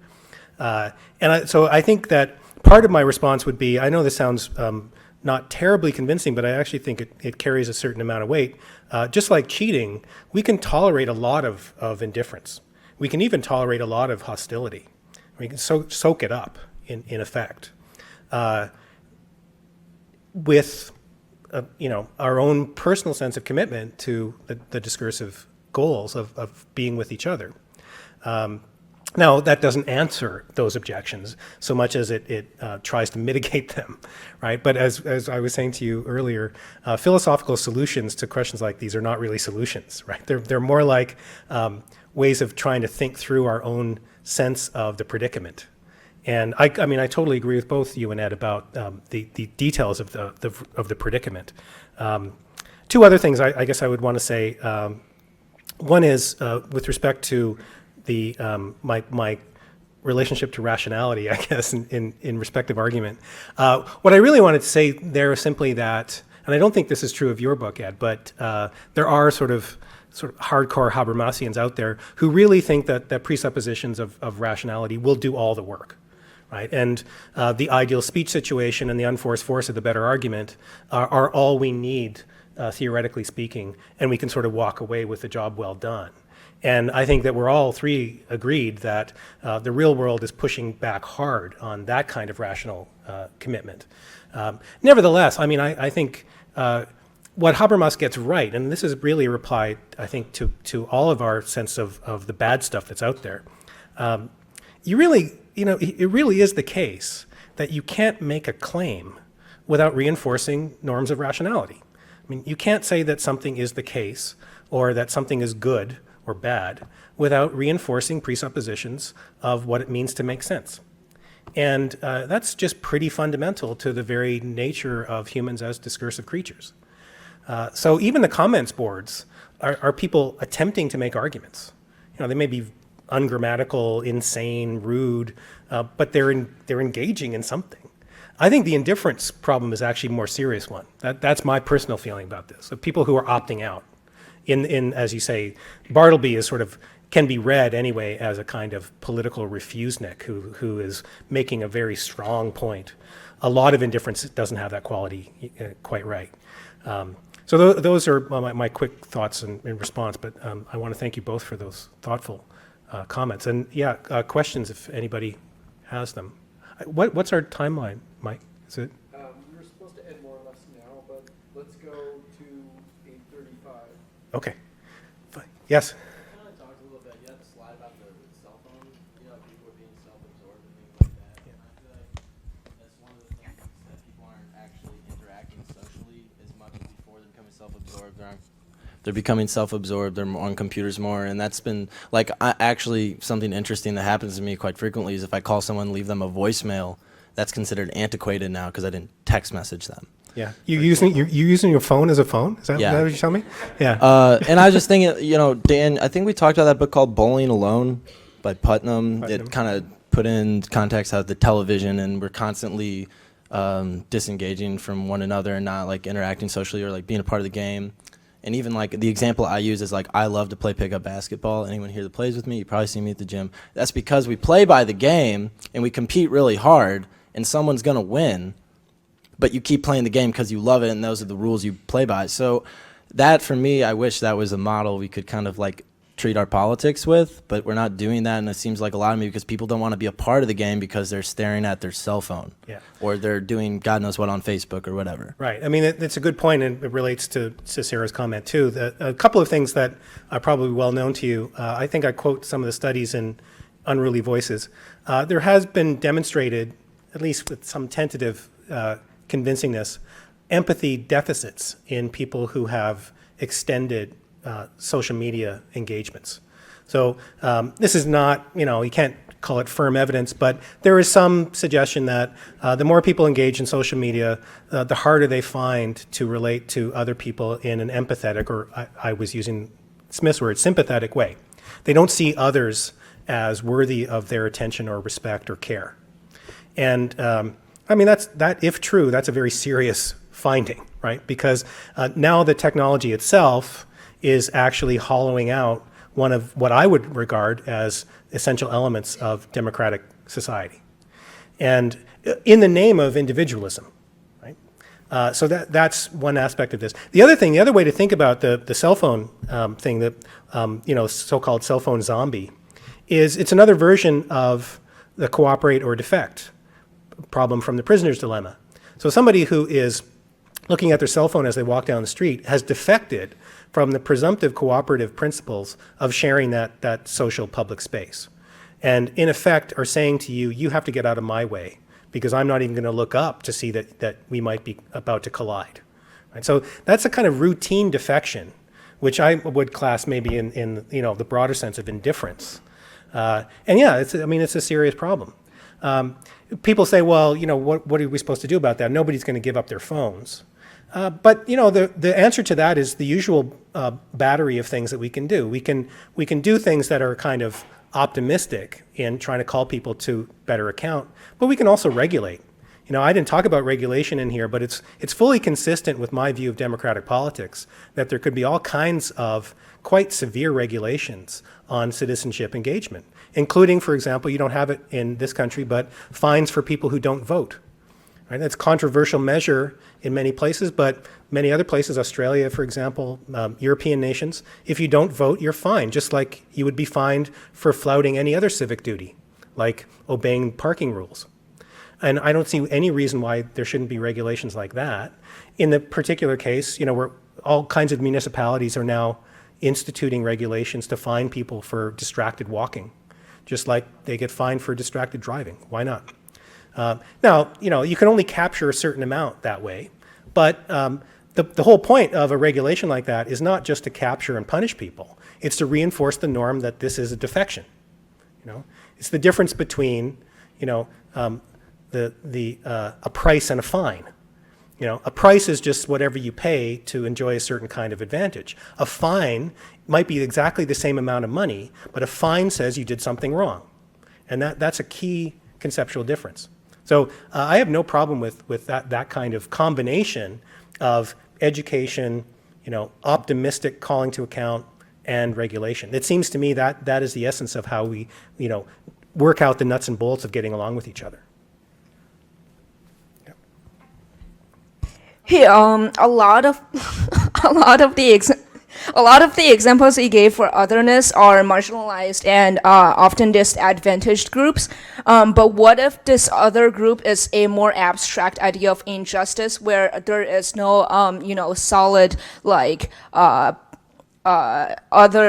So I think that part of my response would be, I know this sounds not terribly convincing, but I actually think it carries a certain amount of weight. Just like cheating, we can tolerate a lot of indifference. We can even tolerate a lot of hostility. We can soak it up, in effect, with our own personal sense of commitment to the discursive goals of being with each other. Now, that doesn't answer those objections so much as it tries to mitigate them, right? But as I was saying to you earlier, philosophical solutions to questions like these are not really solutions, right? They're more like ways of trying to think through our own sense of the predicament. And I totally agree with both you and Ed about the details of the predicament. Two other things I guess I would want to say. One is with respect to my relationship to rationality, I guess, in respective argument. What I really wanted to say there is simply that, and I don't think this is true of your book, Ed, but there are sort of hardcore Habermasians out there who really think that presuppositions of rationality will do all the work, right? And the ideal speech situation and the unforced force of the better argument are all we need, theoretically speaking, and we can sort of walk away with the job well done. And I think that we're all three agreed that the real world is pushing back hard on that kind of rational commitment. Nevertheless, I think what Habermas gets right, and this is really a reply, I think, to all of our sense of the bad stuff that's out there. It really is the case that you can't make a claim without reinforcing norms of rationality. You can't say that something is the case or that something is good or bad without reinforcing presuppositions of what it means to make sense. And that's just pretty fundamental to the very nature of humans as discursive creatures. So even the comments boards are people attempting to make arguments. They may be ungrammatical, insane, rude, but they're engaging in something. I think the indifference problem is actually a more serious one. That's my personal feeling about this, of people who are opting out. In as you say, Bartleby is can be read anyway as a kind of political refusenik who is making a very strong point. A lot of indifference doesn't have that quality quite right. So those are my quick thoughts in response, but I want to thank you both for those thoughtful comments. And questions if anybody has them. What's our timeline, Mike? Is it? We were supposed to end more or less now, but let's go to 8:35. Okay. Fine. Yes? Kind of talked a little bit. You had the slide about the cell phone. People are being self-absorbed and things like that. And I feel like that's one of the things that people aren't actually interacting socially as much as before they're becoming self-absorbed. They're becoming self-absorbed. They're on computers more, and that's been actually something interesting that happens to me quite frequently. Is if I call someone, leave them a voicemail, that's considered antiquated now because I didn't text message them. Yeah, you're using your phone as a phone? Is that what you're telling me? Yeah. And I was just thinking, Dan, I think we talked about that book called Bowling Alone by Putnam. It kind of put in context how the television and we're constantly disengaging from one another and not interacting socially or being a part of the game. And even the example I use is I love to play pickup basketball. Anyone here that plays with me, you probably see me at the gym. That's because we play by the game and we compete really hard and someone's going to win. But you keep playing the game because you love it, and those are the rules you play by. So that, for me, I wish that was a model we could kind of treat our politics with, but we're not doing that, and it seems like a lot of me because people don't want to be a part of the game because they're staring at their cell phone. Yeah. Or they're doing God knows what on Facebook or whatever. Right. It's a good point, and it relates to Sarah's comment, too. A couple of things that are probably well known to you. I think I quote some of the studies in Unruly Voices. There has been demonstrated, at least with some tentative convincingness, empathy deficits in people who have extended social media engagements. So this is not, you can't call it firm evidence, but there is some suggestion that the more people engage in social media, the harder they find to relate to other people in an empathetic, or I was using Smith's word, sympathetic way. They don't see others as worthy of their attention or respect or care. And I mean, that if true, that's a very serious finding, right? Because now the technology itself is actually hollowing out one of what I would regard as essential elements of democratic society. And in the name of individualism, right? So that's one aspect of this. The other way to think about the cell phone thing, that so-called cell phone zombie, is it's another version of the cooperate or defect problem from the prisoner's dilemma. So somebody who is looking at their cell phone as they walk down the street has defected from the presumptive cooperative principles of sharing that social public space. And in effect are saying to you, you have to get out of my way because I'm not even going to look up to see that we might be about to collide. Right? So that's a kind of routine defection, which I would class maybe in the broader sense of indifference. And yeah, it's a serious problem. People say, well, what are we supposed to do about that? Nobody's going to give up their phones. But the answer to that is the usual battery of things that we can do. We can do things that are kind of optimistic in trying to call people to better account, but we can also regulate. I didn't talk about regulation in here, but it's fully consistent with my view of democratic politics that there could be all kinds of quite severe regulations on citizenship engagement, including, for example, you don't have it in this country, but fines for people who don't vote. Right? That's a controversial measure in many places, but many other places, Australia, for example, European nations, if you don't vote, you're fined, just like you would be fined for flouting any other civic duty, like obeying parking rules. And I don't see any reason why there shouldn't be regulations like that. In the particular case, where all kinds of municipalities are now instituting regulations to fine people for distracted walking, just like they get fined for distracted driving. Why not? Now, you can only capture a certain amount that way, but the whole point of a regulation like that is not just to capture and punish people. It's to reinforce the norm that this is a defection. It's the difference between, a price and a fine. A price is just whatever you pay to enjoy a certain kind of advantage. A fine might be exactly the same amount of money, but a fine says you did something wrong. And that's a key conceptual difference. So I have no problem with that kind of combination of education, optimistic calling to account, and regulation. It seems to me that is the essence of how we, work out the nuts and bolts of getting along with each other. Here, a lot of the examples he gave for otherness are marginalized and often disadvantaged groups. But what if this other group is a more abstract idea of injustice, where there is no, solid other,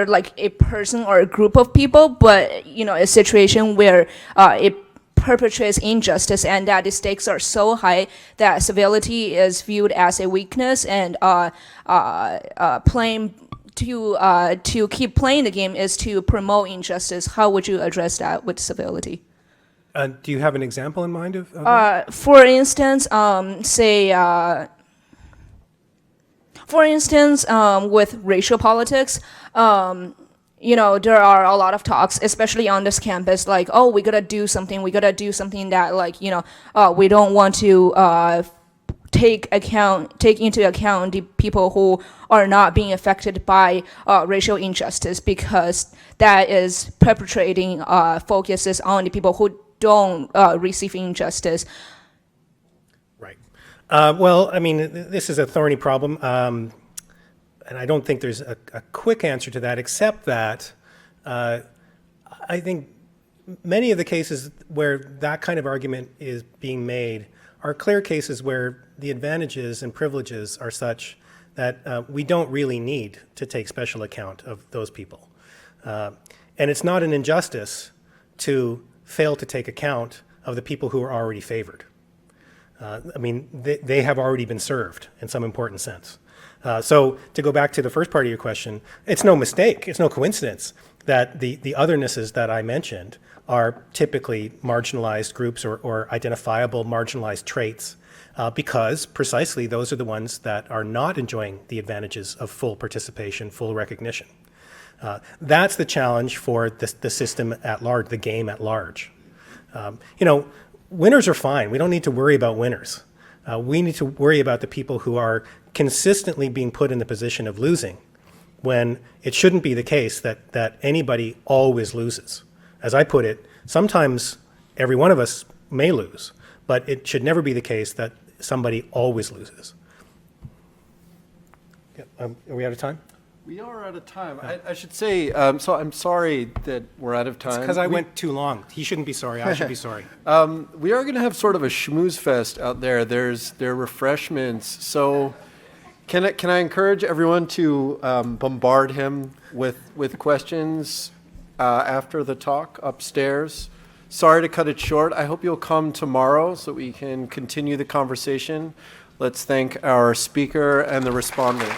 like a person or a group of people, but a situation where it perpetrates injustice, and that the stakes are so high that civility is viewed as a weakness, and playing to keep playing the game is to promote injustice. How would you address that with civility? Do you have an example in mind of that? For instance, with racial politics, there are a lot of talks, especially on this campus, like, oh, we gotta do something that, we don't want to take into account the people who are not being affected by racial injustice, because that is perpetrating focuses on the people who don't receive injustice. Right. Well, this is a thorny problem. And I don't think there's a quick answer to that, except that I think many of the cases where that kind of argument is being made are clear cases where the advantages and privileges are such that we don't really need to take special account of those people. And it's not an injustice to fail to take account of the people who are already favored. They have already been served in some important sense. So to go back to the first part of your question, it's no mistake, it's no coincidence that the othernesses that I mentioned are typically marginalized groups or identifiable marginalized traits, because precisely those are the ones that are not enjoying the advantages of full participation, full recognition. That's the challenge for the system at large, the game at large. winners are fine. We don't need to worry about winners. We need to worry about the people who are consistently being put in the position of losing, when it shouldn't be the case that anybody always loses. As I put it, sometimes every one of us may lose, but it should never be the case that somebody always loses. Are we out of time? We are out of time. I should say, so I'm sorry that we're out of time. Because I went too long. He shouldn't be sorry. I should be sorry. We are going to have sort of a schmooze fest out there. There are refreshments. So can I encourage everyone to bombard him with questions after the talk upstairs? Sorry to cut it short. I hope you'll come tomorrow so we can continue the conversation. Let's thank our speaker and the respondents.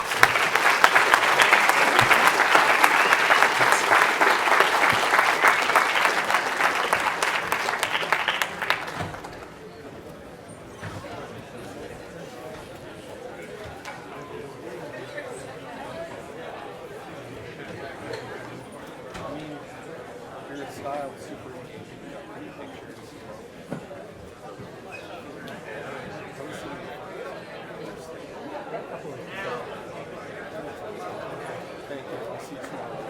Thank you. I'll see you tomorrow.